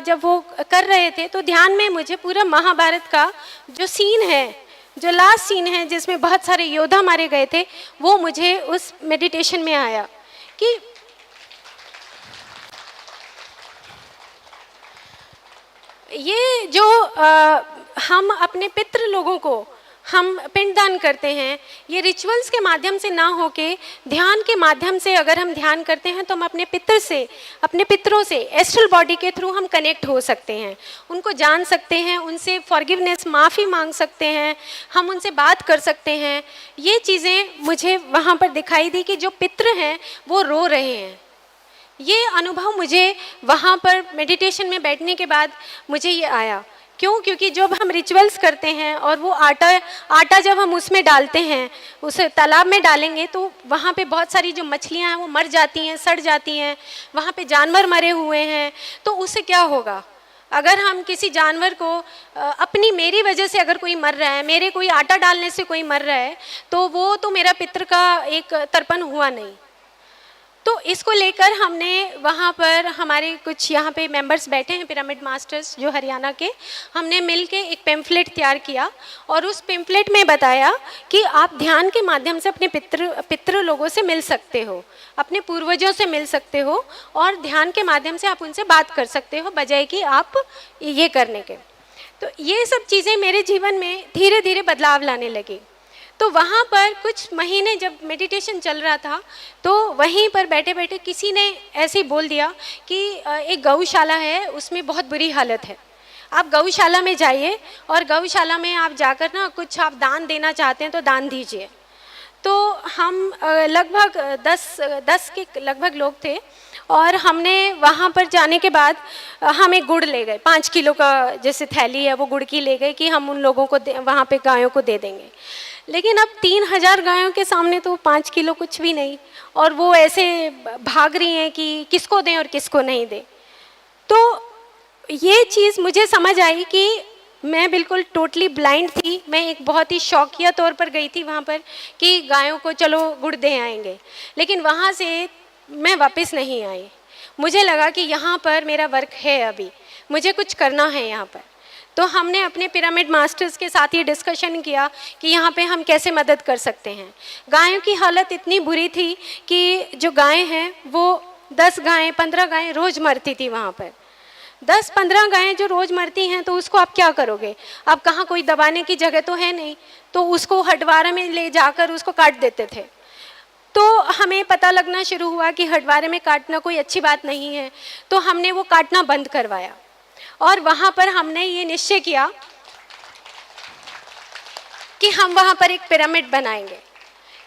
जब वो कर रहे थे तो ध्यान में मुझे पूरा महाभारत का जो सीन है, जो लास्ट सीन है जिसमें बहुत सारे योद्धा मारे गए थे, वो मुझे उस मेडिटेशन में आया कि ये जो हम अपने पितृ लोगों को हम पिंडदान करते हैं, ये रिचुअल्स के माध्यम से ना होके ध्यान के माध्यम से अगर हम ध्यान करते हैं तो हम अपने पितरों से एस्ट्रल बॉडी के थ्रू हम कनेक्ट हो सकते हैं, उनको जान सकते हैं, उनसे फॉरगिवनेस, माफ़ी मांग सकते हैं, हम उनसे बात कर सकते हैं। ये चीज़ें मुझे वहाँ पर दिखाई दी कि जो पितृ हैं वो रो रहे हैं। ये अनुभव मुझे वहाँ पर मेडिटेशन में बैठने के बाद मुझे ये आया। क्यों? क्योंकि जब हम रिचुअल्स करते हैं और वो आटा जब हम उसमें डालते हैं, उस तालाब में डालेंगे तो वहाँ पे बहुत सारी जो मछलियाँ हैं वो मर जाती हैं, सड़ जाती हैं, वहाँ पे जानवर मरे हुए हैं। तो उससे क्या होगा? अगर हम किसी जानवर को मेरी वजह से अगर कोई मर रहा है, मेरे कोई आटा डालने से कोई मर रहा है, तो वो तो मेरा पितृ का एक तर्पण हुआ नहीं। तो इसको लेकर हमने वहाँ पर हमारे कुछ यहाँ पे मेंबर्स बैठे हैं पिरामिड मास्टर्स जो हरियाणा के, हमने मिलके एक पेम्फलेट तैयार किया और उस पेम्फलेट में बताया कि आप ध्यान के माध्यम से अपने पितृ लोगों से मिल सकते हो, अपने पूर्वजों से मिल सकते हो और ध्यान के माध्यम से आप उनसे बात कर सकते हो, बजाय कि आप ये करने के। तो ये सब चीज़ें मेरे जीवन में धीरे धीरे बदलाव लाने लगी। तो वहाँ पर कुछ महीने जब मेडिटेशन चल रहा था तो वहीं पर बैठे बैठे किसी ने ऐसे ही बोल दिया कि एक गौशाला है, उसमें बहुत बुरी हालत है, आप गौशाला में जाइए और गौशाला में आप जाकर ना कुछ आप दान देना चाहते हैं तो दान दीजिए। तो हम लगभग 10 के लगभग लोग थे और हमने वहाँ पर जाने के बाद हम एक गुड़ ले गए, 5 किलो का जैसे थैली है वो गुड़ की ले गए कि हम उन लोगों को वहाँ पे गायों को दे देंगे। लेकिन अब 3000 गायों के सामने तो 5 किलो कुछ भी नहीं, और वो ऐसे भाग रही हैं कि किसको दें और किसको नहीं दें। तो ये चीज़ मुझे समझ आई कि मैं बिल्कुल टोटली ब्लाइंड थी। मैं एक बहुत ही शौकिया तौर पर गई थी वहाँ पर कि गायों को चलो गुड़ दे आएंगे, लेकिन वहाँ से मैं वापस नहीं आई। मुझे लगा कि यहाँ पर मेरा वर्क है, अभी मुझे कुछ करना है यहाँ पर। तो हमने अपने पिरामिड मास्टर्स के साथ ये डिस्कशन किया कि यहाँ पे हम कैसे मदद कर सकते हैं। गायों की हालत इतनी बुरी थी कि जो गायें हैं वो 10 गायें 15 गायें रोज मरती थी वहाँ पर। 10-15 गायें जो रोज मरती हैं तो उसको आप क्या करोगे? अब कहाँ कोई दबाने की जगह तो है नहीं, तो उसको हटवारा में ले जाकर उसको काट देते थे। तो हमें पता लगना शुरू हुआ कि हटवारे में काटना कोई अच्छी बात नहीं है, तो हमने वो काटना बंद करवाया और वहाँ पर हमने ये निश्चय किया कि हम वहाँ पर एक पिरामिड बनाएंगे।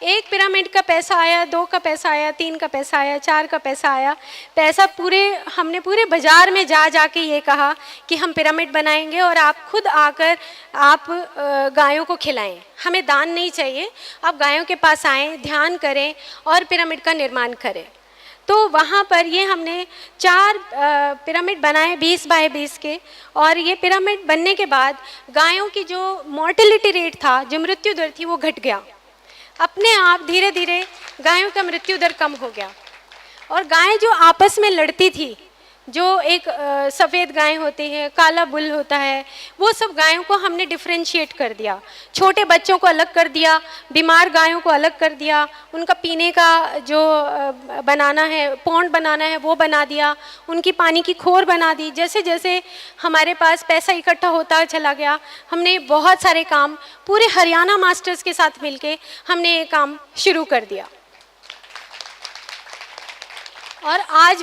एक पिरामिड का पैसा आया, 2 का पैसा आया, 3 का पैसा आया, 4 का पैसा आया। पैसा हमने पूरे बाजार में जा के ये कहा कि हम पिरामिड बनाएंगे और आप खुद आकर आप गायों को खिलाएं, हमें दान नहीं चाहिए, आप गायों के पास आएँ, ध्यान करें और पिरामिड का निर्माण करें। तो वहाँ पर ये हमने 4 पिरामिड बनाए 20 बाय 20 के, और ये पिरामिड बनने के बाद गायों की जो मॉर्टेलिटी रेट था, जो मृत्यु दर थी, वो घट गया। अपने आप धीरे धीरे गायों का मृत्यु दर कम हो गया। और गायें जो आपस में लड़ती थी, जो एक सफ़ेद गाय होती है, काला बुल होता है, वो सब गायों को हमने डिफ्रेंशिएट कर दिया। छोटे बच्चों को अलग कर दिया, बीमार गायों को अलग कर दिया, उनका पीने का जो बनाना है, पौंड बनाना है, वो बना दिया, उनकी पानी की खोर बना दी। जैसे जैसे हमारे पास पैसा इकट्ठा होता चला गया, हमने बहुत सारे काम पूरे हरियाणा मास्टर्स के साथ मिलके हमने ये काम शुरू कर दिया। और आज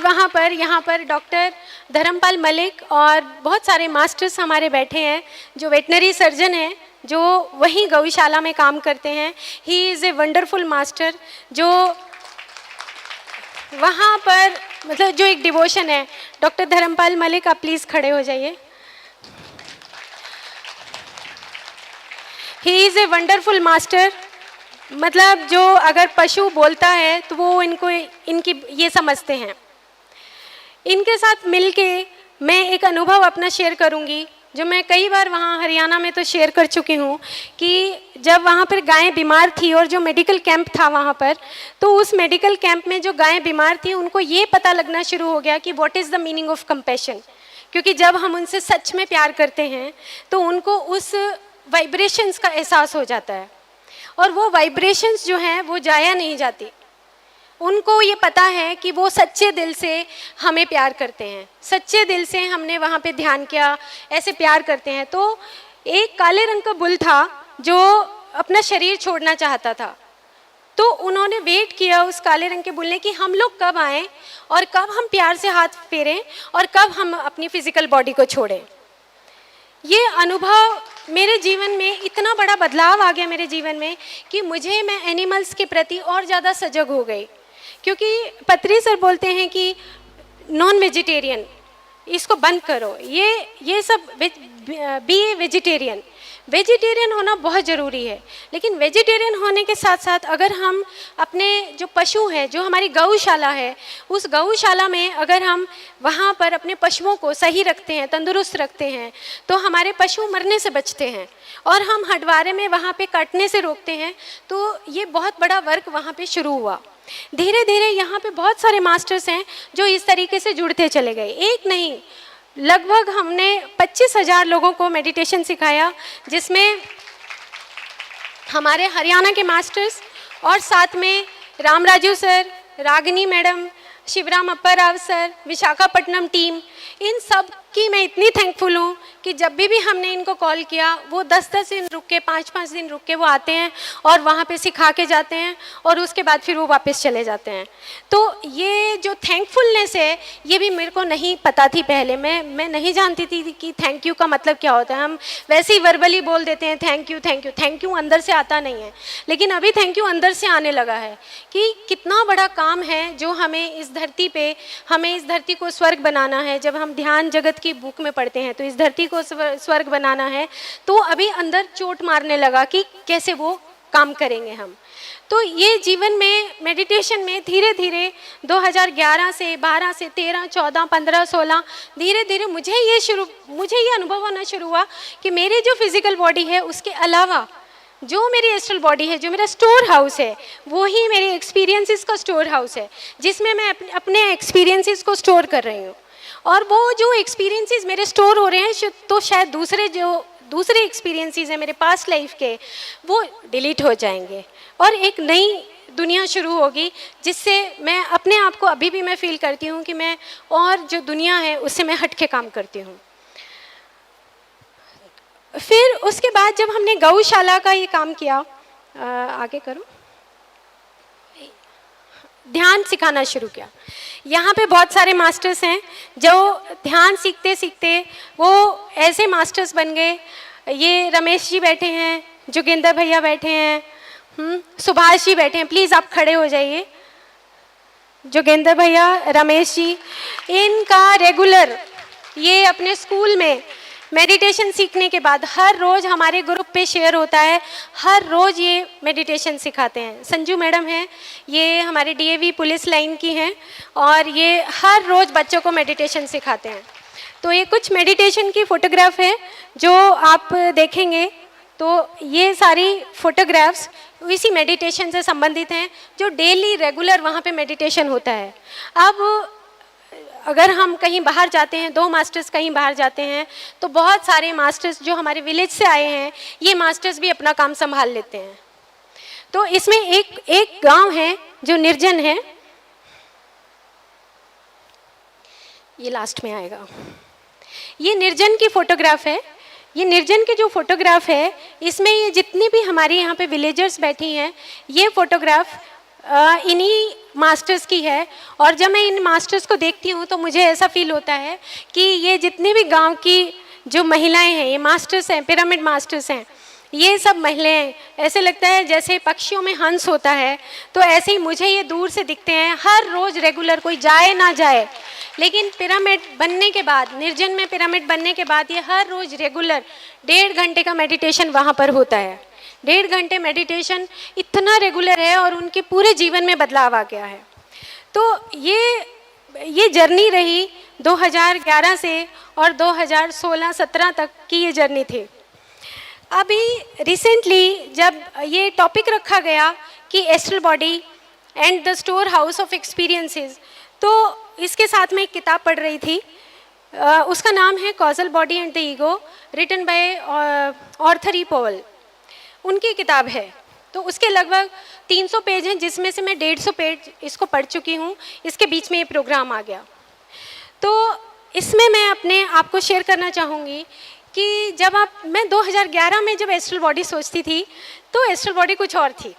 यहाँ पर डॉक्टर धर्मपाल मलिक और बहुत सारे मास्टर्स हमारे बैठे हैं जो वेटनरी सर्जन हैं, जो वहीं गौशाला में काम करते हैं। He is a wonderful master, जो वहाँ पर मतलब जो एक डिवोशन है। डॉक्टर धर्मपाल मलिक, आप प्लीज़ खड़े हो जाइए। He is a wonderful master, मतलब जो अगर पशु बोलता है तो वो इनकी ये समझते हैं। इनके साथ मिलके मैं एक अनुभव अपना शेयर करूंगी, जो मैं कई बार वहाँ हरियाणा में तो शेयर कर चुकी हूँ कि जब वहाँ पर गायें बीमार थी और जो मेडिकल कैंप था वहाँ पर, तो उस मेडिकल कैंप में जो गायें बीमार थी उनको ये पता लगना शुरू हो गया कि what is the meaning of compassion. क्योंकि जब हम उनसे सच में प्यार करते हैं तो उनको उस वाइब्रेशंस का एहसास हो जाता है, और वो वाइब्रेशंस जो हैं वो जाया नहीं जाती। उनको ये पता है कि वो सच्चे दिल से हमें प्यार करते हैं, सच्चे दिल से हमने वहाँ पे ध्यान किया, ऐसे प्यार करते हैं। तो एक काले रंग का बुल था जो अपना शरीर छोड़ना चाहता था, तो उन्होंने वेट किया उस काले रंग के बुल ने कि हम लोग कब आएँ और कब हम प्यार से हाथ फेरें और कब हम अपनी फिजिकल बॉडी को छोड़ें। ये अनुभव मेरे जीवन में इतना बड़ा बदलाव आ गया मेरे जीवन में कि मैं एनिमल्स के प्रति और ज़्यादा सजग हो गई। क्योंकि पत्री सर बोलते हैं कि नॉन वेजिटेरियन, इसको बंद करो, ये सब बी वेजिटेरियन। वेजिटेरियन होना बहुत ज़रूरी है, लेकिन वेजिटेरियन होने के साथ साथ अगर हम अपने जो पशु हैं, जो हमारी गौशाला है, उस गौशाला में अगर हम वहाँ पर अपने पशुओं को सही रखते हैं, तंदुरुस्त रखते हैं, तो हमारे पशु मरने से बचते हैं। और हम हटवारे में वहाँ पे काटने से रोकते हैं। तो ये बहुत बड़ा वर्क वहाँ पे शुरू हुआ। धीरे धीरे यहाँ पे बहुत सारे मास्टर्स हैं जो इस तरीके से जुड़ते चले गए। एक नहीं, लगभग हमने 25,000 लोगों को मेडिटेशन सिखाया, जिसमें हमारे हरियाणा के मास्टर्स और साथ में राम राजू सर, रागिनी मैडम, शिवराम अप्पा राव सर, विशाखापट्टनम टीम, इन सब की मैं इतनी थैंकफुल हूँ कि जब भी हमने इनको कॉल किया वो 10-10 दिन रुक के, 5-5 दिन रुक के वो आते हैं और वहाँ पे सिखा के जाते हैं, और उसके बाद फिर वो वापस चले जाते हैं। तो ये जो थैंकफुलनेस है, ये भी मेरे को नहीं पता थी पहले। मैं नहीं जानती थी कि थैंक यू का मतलब क्या होता है। हम वैसे ही वर्बली बोल देते हैं thank you thank you, thank you अंदर से आता नहीं है। लेकिन अभी थैंक यू अंदर से आने लगा है कि कितना बड़ा काम है जो हमें इस धरती पे, हमें इस धरती को स्वर्ग बनाना है। जब हम ध्यान जगत की बुक में पढ़ते हैं तो इस धरती को स्वर्ग बनाना है, तो अभी अंदर चोट मारने लगा कि कैसे वो काम करेंगे हम। तो ये जीवन में मेडिटेशन में धीरे धीरे 2011 से 12 से 13, 14, 15, 16 धीरे धीरे मुझे ये अनुभव होना शुरू हुआ कि मेरी जो फिजिकल बॉडी है उसके अलावा जो मेरी एस्ट्रल बॉडी है, जो मेरा स्टोर हाउस है, वो ही मेरे एक्सपीरियंसेस का स्टोर हाउस है, जिसमें मैं अपने एक्सपीरियंसेस को स्टोर कर रही हूँ। और वो जो एक्सपीरियंसेस मेरे स्टोर हो रहे हैं, तो शायद दूसरे एक्सपीरियंसेस हैं मेरे पास्ट लाइफ के, वो डिलीट हो जाएंगे और एक नई दुनिया शुरू होगी, जिससे मैं अपने आप को अभी भी मैं फील करती हूँ कि मैं और जो दुनिया है उससे मैं हट के काम करती हूँ। फिर उसके बाद जब हमने गौशाला का ये काम किया, आगे करो, ध्यान सिखाना शुरू किया। यहाँ पे बहुत सारे मास्टर्स हैं जो ध्यान सीखते सीखते वो ऐसे मास्टर्स बन गए। ये रमेश जी बैठे हैं, जोगिंदर भैया बैठे हैं, सुभाष जी बैठे हैं, प्लीज़ आप खड़े हो जाइए। जोगिंदर भैया, रमेश जी, इनका रेगुलर ये अपने स्कूल में मेडिटेशन सीखने के बाद हर रोज़ हमारे ग्रुप पे शेयर होता है, हर रोज़ ये मेडिटेशन सिखाते हैं। संजू मैडम हैं, ये हमारे डीएवी पुलिस लाइन की हैं और ये हर रोज़ बच्चों को मेडिटेशन सिखाते हैं। तो ये कुछ मेडिटेशन की फ़ोटोग्राफ है जो आप देखेंगे। तो ये सारी फ़ोटोग्राफ्स इसी मेडिटेशन से संबंधित हैं जो डेली रेगुलर वहाँ पे मेडिटेशन होता है। अब अगर हम कहीं बाहर जाते हैं, 2 मास्टर्स कहीं बाहर जाते हैं, तो बहुत सारे मास्टर्स जो हमारे विलेज से आए हैं, ये मास्टर्स भी अपना काम संभाल लेते हैं। तो इसमें एक गांव है जो निर्जन है, ये लास्ट में आएगा। ये निर्जन की फ़ोटोग्राफ है। ये निर्जन की जो फोटोग्राफ है, इसमें ये जितनी भी हमारे यहाँ पे विलेजर्स बैठी हैं, ये फोटोग्राफ इन्हीं मास्टर्स की है। और जब मैं इन मास्टर्स को देखती हूँ तो मुझे ऐसा फील होता है कि ये जितने भी गांव की जो महिलाएं हैं, ये मास्टर्स हैं, पिरामिड मास्टर्स हैं, ये सब महिलाएं, ऐसे लगता है जैसे पक्षियों में हंस होता है, तो ऐसे ही मुझे ये दूर से दिखते हैं। हर रोज़ रेगुलर, कोई जाए ना जाए, लेकिन पिरामिड बनने के बाद, निर्जन में पिरामिड बनने के बाद ये हर रोज़ रेगुलर 1.5 घंटे का मेडिटेशन वहाँ पर होता है। 1.5 घंटे मेडिटेशन इतना रेगुलर है और उनके पूरे जीवन में बदलाव आ गया है। तो ये जर्नी रही 2011 से और 2016-17 तक की ये जर्नी थी। अभी रिसेंटली जब ये टॉपिक रखा गया कि astral body and the store house of experiences, तो इसके साथ मैं एक किताब पढ़ रही थी। उसका नाम है causal body and the ego, written by Arthur E Powell. उनकी किताब है। तो उसके लगभग 300 पेज हैं, जिसमें से मैं 150 पेज इसको पढ़ चुकी हूँ। इसके बीच में ये प्रोग्राम आ गया। तो इसमें मैं अपने आप को शेयर करना चाहूँगी कि मैं 2011 में जब एस्ट्रल बॉडी सोचती थी, तो एस्ट्रल बॉडी कुछ और थी।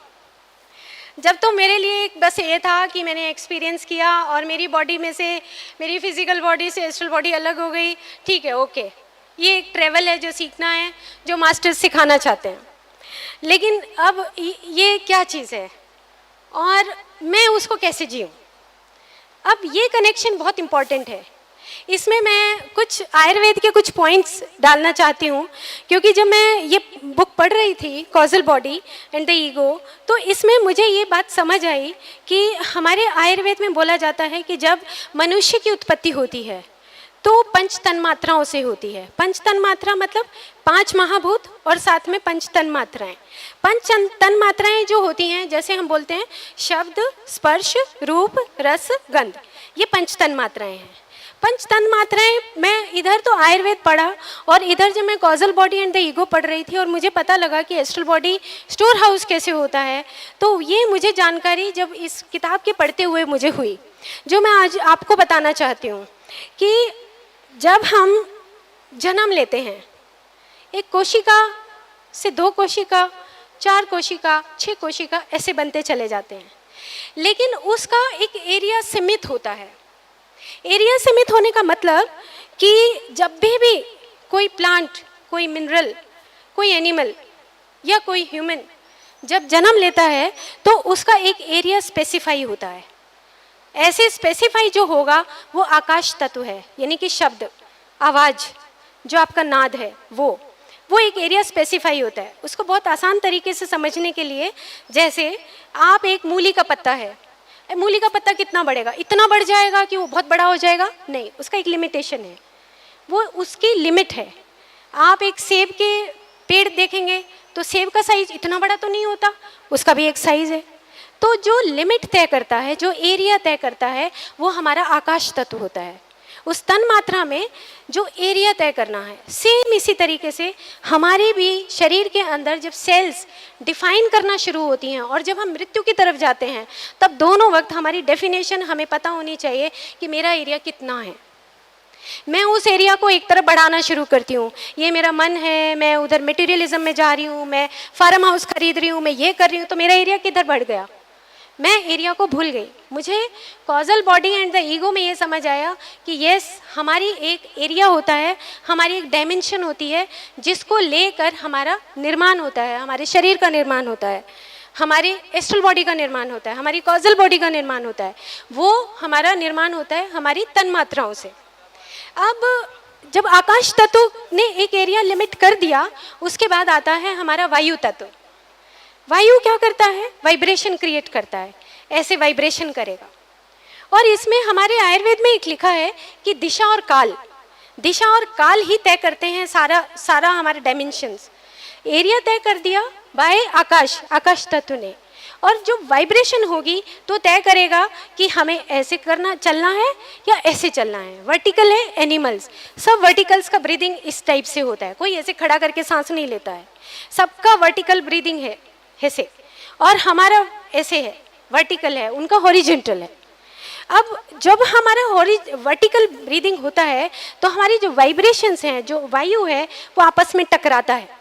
जब तो मेरे लिए बस ये था कि मैंने एक्सपीरियंस किया और मेरी बॉडी में से, मेरी फिजिकल बॉडी से एस्ट्रल बॉडी अलग हो गई, ठीक है, ओके, ये एक ट्रेवल है जो सीखना है, जो मास्टर्स सिखाना चाहते हैं। लेकिन अब ये क्या चीज़ है और मैं उसको कैसे जीऊँ? अब ये कनेक्शन बहुत इम्पॉर्टेंट है। इसमें मैं कुछ आयुर्वेद के कुछ पॉइंट्स डालना चाहती हूँ, क्योंकि जब मैं ये बुक पढ़ रही थी causal body and the ego, तो इसमें मुझे ये बात समझ आई कि हमारे आयुर्वेद में बोला जाता है कि जब मनुष्य की उत्पत्ति होती है तो 5 तन्मात्राओं से होती है। 5 तन्मात्रा मतलब 5 महाभूत और साथ में 5 तन्मात्राएं। 5 तन्मात्राएं जो होती हैं, जैसे हम बोलते हैं शब्द, स्पर्श, रूप, रस, गंध, ये 5 तन्मात्राएं हैं। 5 तन्मात्राएं, मैं इधर तो आयुर्वेद पढ़ा और इधर जब मैं causal body and the ego पढ़ रही थी और मुझे पता लगा कि एस्ट्रल बॉडी स्टोर हाउस कैसे होता है, तो ये मुझे जानकारी जब इस किताब के पढ़ते हुए मुझे हुई, जो मैं आज आपको बताना चाहती हूँ कि जब हम जन्म लेते हैं, एक कोशिका से 2 कोशिका, 4 कोशिका, 6 कोशिका, ऐसे बनते चले जाते हैं। लेकिन उसका एक एरिया सीमित होता है। एरिया सीमित होने का मतलब कि जब भी कोई प्लांट, कोई मिनरल, कोई एनिमल या कोई ह्यूमन जब जन्म लेता है तो उसका एक एरिया स्पेसिफाई होता है। ऐसे स्पेसिफाई जो होगा वो आकाश तत्व है, यानी कि शब्द, आवाज़, जो आपका नाद है, वो एक एरिया स्पेसिफाई होता है। उसको बहुत आसान तरीके से समझने के लिए, जैसे आप एक मूली का पत्ता है, मूली का पत्ता कितना बढ़ेगा? इतना बढ़ जाएगा कि वो बहुत बड़ा हो जाएगा? नहीं, उसका एक लिमिटेशन है, वो उसकी लिमिट है। आप एक सेब के पेड़ देखेंगे तो सेब का साइज इतना बड़ा तो नहीं होता, उसका भी एक साइज है। तो जो लिमिट तय करता है, जो एरिया तय करता है, वो हमारा आकाश तत्व होता है। उस तन मात्रा में जो एरिया तय करना है। सेम इसी तरीके से हमारे भी शरीर के अंदर जब सेल्स डिफाइन करना शुरू होती हैं और जब हम मृत्यु की तरफ जाते हैं, तब दोनों वक्त हमारी डेफिनेशन हमें पता होनी चाहिए कि मेरा एरिया कितना है। मैं उस एरिया को एक तरफ बढ़ाना शुरू करती हूँ, ये मेरा मन है, मैं उधर मटेरियलिज्म में जा रही हूँ, मैं फार्म हाउस खरीद रही हूँ, मैं ये कर रही हूँ, तो मेरा एरिया किधर बढ़ गया, मैं एरिया को भूल गई। मुझे causal body and the ego में ये समझ आया कि यस, हमारी एक एरिया होता है, हमारी एक डायमेंशन होती है जिसको लेकर हमारा निर्माण होता है, हमारे शरीर का निर्माण होता है, हमारी एस्ट्रल बॉडी का निर्माण होता है, हमारी कॉजल बॉडी का निर्माण होता है। वो हमारा निर्माण होता है हमारी तन मात्राओं से। अब जब आकाश तत्व ने एक एरिया लिमिट कर दिया, उसके बाद आता है हमारा वायु तत्व। वायु क्या करता है? वाइब्रेशन क्रिएट करता है, ऐसे वाइब्रेशन करेगा। और इसमें हमारे आयुर्वेद में एक लिखा है कि दिशा और काल ही तय करते हैं सारा हमारे डायमेंशंस। एरिया तय कर दिया बाय आकाश तत्व ने, और जो वाइब्रेशन होगी तो तय करेगा कि हमें ऐसे चलना है या ऐसे चलना है। वर्टिकल है, एनिमल्स सब वर्टिकल्स का ब्रीदिंग इस टाइप से होता है, कोई ऐसे खड़ा करके सांस नहीं लेता है, सबका वर्टिकल ब्रीदिंग है ऐसे, और हमारा ऐसे है, वर्टिकल है, उनका हॉरिजॉन्टल है। अब जब हमारा वर्टिकल ब्रीदिंग होता है तो हमारी जो वाइब्रेशंस हैं, जो वायु है, वो आपस में टकराता है,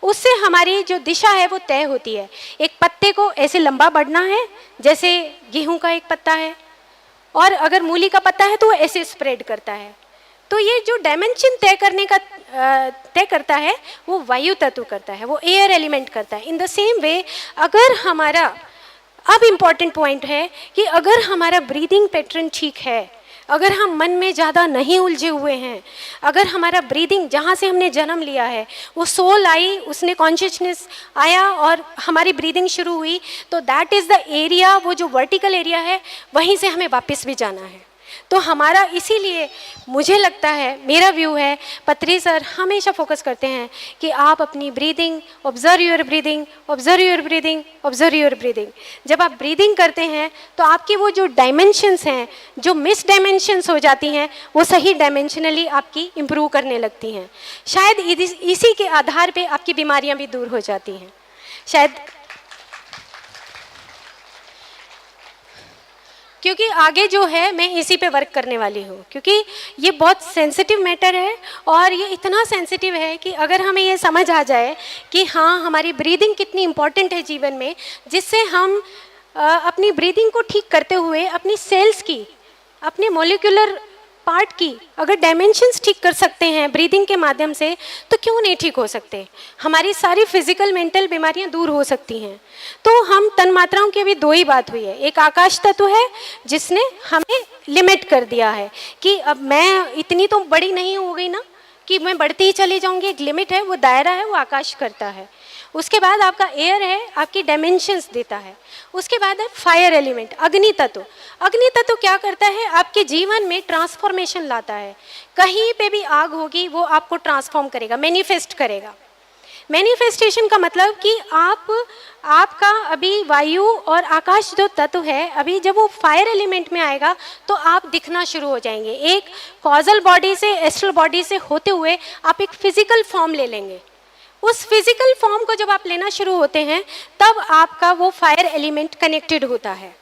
उससे हमारी जो दिशा है वो तय होती है। एक पत्ते को ऐसे लंबा बढ़ना है जैसे गेहूं का एक पत्ता है, और अगर मूली का पत्ता है तो वो ऐसे स्प्रेड करता है। तो ये जो डायमेंशन तय करता है वो वायु तत्व करता है, वो एयर एलिमेंट करता है। इन द सेम वे अगर हमारा, अब इम्पॉर्टेंट पॉइंट है कि अगर हमारा ब्रीदिंग पैटर्न ठीक है, अगर हम मन में ज़्यादा नहीं उलझे हुए हैं, अगर हमारा ब्रीदिंग जहाँ से हमने जन्म लिया है वो सोल आई, उसने कॉन्शियसनेस आया और हमारी ब्रीदिंग शुरू हुई, तो दैट इज़ द एरिया, वो जो वर्टिकल एरिया है वहीं से हमें वापस भी जाना है। तो हमारा, इसीलिए मुझे लगता है, मेरा व्यू है, पत्री सर हमेशा फोकस करते हैं कि आप अपनी breathing, observe your breathing, observe your breathing, observe your breathing. जब आप ब्रीदिंग करते हैं तो आपकी वो जो डायमेंशंस हैं, जो मिस डायमेंशंस हो जाती हैं, वो सही डायमेंशनली आपकी इम्प्रूव करने लगती हैं। शायद इसी के आधार पर आपकी बीमारियाँ भी दूर हो जाती हैं। शायद क्योंकि आगे जो है मैं इसी पे वर्क करने वाली हूँ, क्योंकि ये बहुत सेंसिटिव मैटर है, और ये इतना सेंसिटिव है कि अगर हमें ये समझ आ जाए कि हाँ, हमारी ब्रीदिंग कितनी इम्पॉर्टेंट है जीवन में, जिससे हम अपनी ब्रीदिंग को ठीक करते हुए अपनी सेल्स की, अपने मॉलिक्यूलर पार्ट की अगर डायमेंशंस ठीक कर सकते हैं ब्रीदिंग के माध्यम से, तो क्यों नहीं ठीक हो सकते? हमारी सारी फिजिकल मेंटल बीमारियां दूर हो सकती हैं। तो हम तन मात्राओं की अभी दो ही बात हुई है। एक आकाश तत्व है जिसने हमें लिमिट कर दिया है कि अब मैं इतनी तो बड़ी नहीं हो गई ना कि मैं बढ़ती ही चली जाऊंगी। एक लिमिट है, वो दायरा है, वो आकाश करता है। उसके बाद आपका एयर है, आपकी डायमेंशंस देता है। उसके बाद है फायर एलिमेंट, अग्नि तत्व। अग्नि तत्व क्या करता है? आपके जीवन में ट्रांसफॉर्मेशन लाता है। कहीं पे भी आग होगी वो आपको ट्रांसफॉर्म करेगा, मैनिफेस्ट करेगा। मैनिफेस्टेशन का मतलब कि आपका अभी वायु और आकाश जो तत्व है, अभी जब वो फायर एलिमेंट में आएगा तो आप दिखना शुरू हो जाएंगे। एक कॉजल बॉडी से, एस्ट्रल बॉडी से होते हुए आप एक फिजिकल फॉर्म ले लेंगे। उस फिजिकल फॉर्म को जब आप लेना शुरू होते हैं तब आपका वो फायर एलिमेंट कनेक्टेड होता है।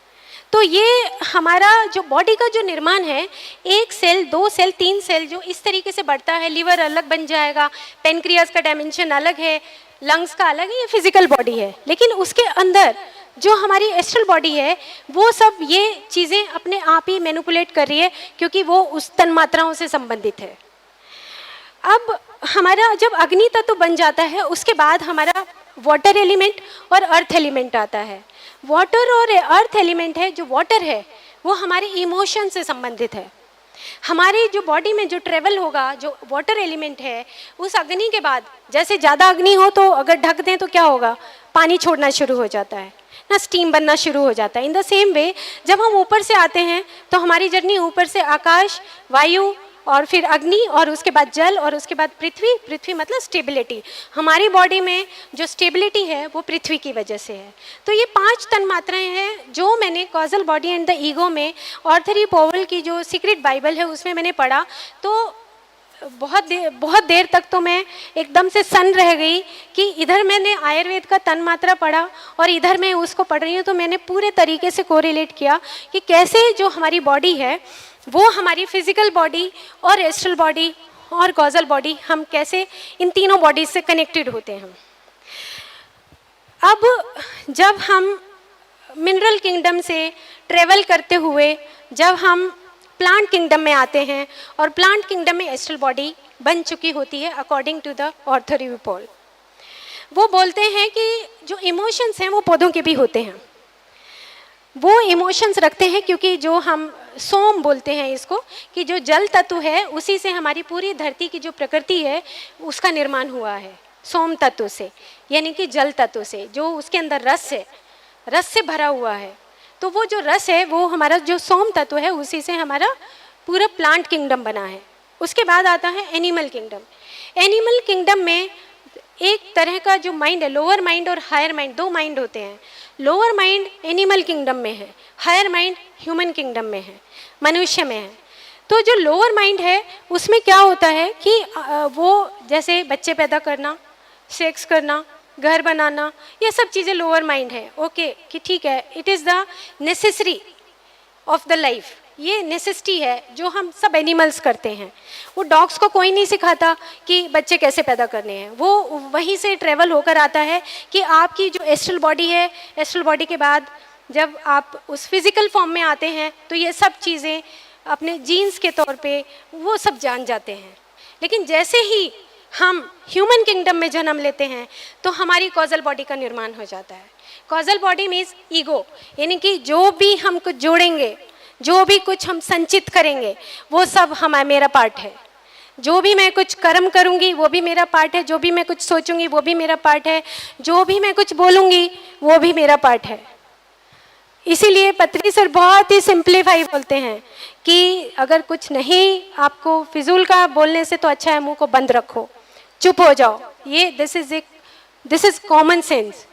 तो ये हमारा जो बॉडी का जो निर्माण है, एक सेल, दो सेल, तीन सेल जो इस तरीके से बढ़ता है। लिवर अलग बन जाएगा, पेनक्रियास का डायमेंशन अलग है, लंग्स का अलग है, ये फिजिकल बॉडी है। लेकिन उसके अंदर जो हमारी एस्ट्रल बॉडी है वो सब ये चीज़ें अपने आप ही मैनिपुलेट कर रही है, क्योंकि वो उस तन मात्राओं से संबंधित है। अब हमारा जब अग्नि तत्व बन जाता है, उसके बाद हमारा वाटर एलिमेंट और अर्थ एलिमेंट आता है। वाटर और अर्थ एलिमेंट है, जो वाटर है वो हमारे इमोशन से संबंधित है। हमारी जो बॉडी में जो ट्रेवल होगा, जो वाटर एलिमेंट है, उस अग्नि के बाद, जैसे ज़्यादा अग्नि हो तो अगर ढक दें तो क्या होगा? पानी छोड़ना शुरू हो जाता है ना, स्टीम बनना शुरू हो जाता है। इन द सेम वे जब हम ऊपर से आते हैं तो हमारी जर्नी ऊपर से आकाश, वायु, और फिर अग्नि, और उसके बाद जल, और उसके बाद पृथ्वी। पृथ्वी मतलब स्टेबिलिटी। हमारी बॉडी में जो स्टेबिलिटी है वो पृथ्वी की वजह से है। तो ये 5 तन मात्राएं हैं जो मैंने causal body and the ego में, आर्थर ई पॉवेल की जो सीक्रेट बाइबल है उसमें मैंने पढ़ा। तो बहुत देर तक तो मैं एकदम से सन्न रह गई कि इधर मैंने आयुर्वेद का तन मात्रा पढ़ा और इधर मैं उसको पढ़ रही हूँ। तो मैंने पूरे तरीके से कोरिलेट किया कि कैसे जो हमारी बॉडी है वो हमारी फिजिकल बॉडी और एस्ट्रल बॉडी और कॉजल बॉडी, हम कैसे इन तीनों बॉडीज से कनेक्टेड होते हैं। अब जब हम मिनरल किंगडम से ट्रेवल करते हुए जब हम प्लांट किंगडम में आते हैं, और प्लांट किंगडम में एस्ट्रल बॉडी बन चुकी होती है according to the Arthur E Powell. वो बोलते हैं कि जो इमोशंस हैं वो पौधों के भी होते हैं। वो इमोशंस रखते हैं क्योंकि जो हम सोम बोलते हैं इसको, कि जो जल तत्व है उसी से हमारी पूरी धरती की जो प्रकृति है उसका निर्माण हुआ है, सोम तत्व से, यानी कि जल तत्व से, जो उसके अंदर रस है, रस से भरा हुआ है। तो वो जो रस है वो हमारा जो सोम तत्व है उसी से हमारा पूरा प्लांट किंगडम बना है। उसके बाद आता है एनिमल किंगडम। एनिमल किंगडम में एक तरह का जो माइंड है, लोअर माइंड और हायर माइंड, 2 माइंड होते हैं। लोअर माइंड एनिमल किंगडम में है, हायर माइंड ह्यूमन किंगडम में है, मनुष्य में है। तो जो लोअर माइंड है उसमें क्या होता है कि वो जैसे बच्चे पैदा करना, सेक्स करना, घर बनाना, ये सब चीज़ें लोअर माइंड है। ओके कि ठीक है, it is the necessary of the life, ये नेसेसिटी है जो हम सब एनिमल्स करते हैं। वो डॉग्स को कोई नहीं सिखाता कि बच्चे कैसे पैदा करने हैं, वो वहीं से ट्रेवल होकर आता है कि आपकी जो एस्ट्रल बॉडी है, एस्ट्रल बॉडी के बाद जब आप उस फिजिकल फॉर्म में आते हैं तो ये सब चीज़ें अपने जीन्स के तौर पे वो सब जान जाते हैं। लेकिन जैसे ही हम ह्यूमन किंगडम में जन्म लेते हैं तो हमारी कॉजल बॉडी का निर्माण हो जाता है। कॉजल बॉडी मीन्स ईगो, यानी कि जो भी हम कुछ जोड़ेंगे, जो भी कुछ हम संचित करेंगे वो सब मेरा पार्ट है। जो भी मैं कुछ कर्म करूंगी वो भी मेरा पार्ट है, जो भी मैं कुछ सोचूंगी वो भी मेरा पार्ट है, जो भी मैं कुछ बोलूंगी वो भी मेरा पार्ट है। इसीलिए पत्री सर बहुत ही सिंप्लीफाई बोलते हैं कि अगर कुछ नहीं आपको फिजूल का बोलने से तो अच्छा है मुंह को बंद रखो, चुप हो जाओ। ये दिस इज कॉमन सेंस।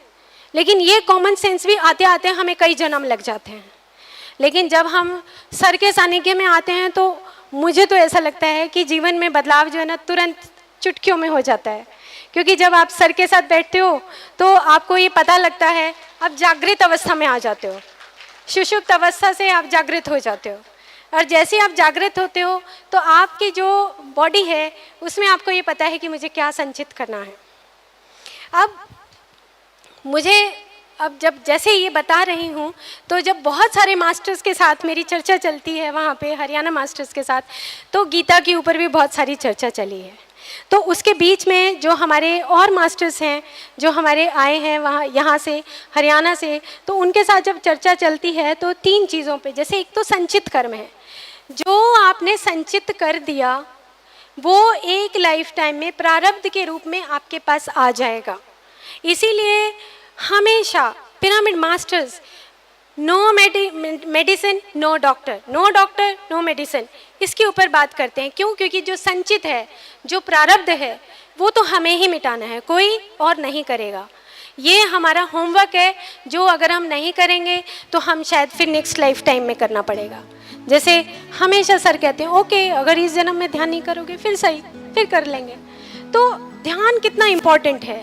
लेकिन ये कॉमन सेंस भी आते आते हमें कई जन्म लग जाते हैं। लेकिन जब हम सर के सानिध्य में आते हैं तो मुझे तो ऐसा लगता है कि जीवन में बदलाव जो है ना तुरंत चुटकियों में हो जाता है। क्योंकि जब आप सर के साथ बैठते हो तो आपको ये पता लगता है, आप जागृत अवस्था में आ जाते हो, सुषुप्त अवस्था से आप जागृत हो जाते हो। और जैसे आप जागृत होते हो तो आपकी जो बॉडी है उसमें आपको ये पता है कि मुझे क्या संचित करना है। अब जब जैसे ये बता रही हूँ तो जब बहुत सारे मास्टर्स के साथ मेरी चर्चा चलती है वहाँ पे हरियाणा मास्टर्स के साथ, तो गीता के ऊपर भी बहुत सारी चर्चा चली है। तो उसके बीच में जो हमारे और मास्टर्स हैं जो हमारे आए हैं वहाँ यहाँ से हरियाणा से, तो उनके साथ जब चर्चा चलती है तो 3 चीज़ों पे, जैसे एक तो संचित कर्म है, जो आपने संचित कर दिया वो एक लाइफ टाइम में प्रारब्ध के रूप में आपके पास आ जाएगा। इसीलिए हमेशा pyramid masters no medicine no doctor, no doctor no medicine, इसके ऊपर बात करते हैं। क्यों? क्योंकि जो संचित है, जो प्रारब्ध है वो तो हमें ही मिटाना है, कोई और नहीं करेगा। ये हमारा होमवर्क है जो अगर हम नहीं करेंगे तो हम शायद फिर नेक्स्ट लाइफ टाइम में करना पड़ेगा। जैसे हमेशा सर कहते हैं ओके अगर इस जन्म में ध्यान नहीं करोगे फिर सही, फिर कर लेंगे। तो ध्यान कितना इम्पोर्टेंट है।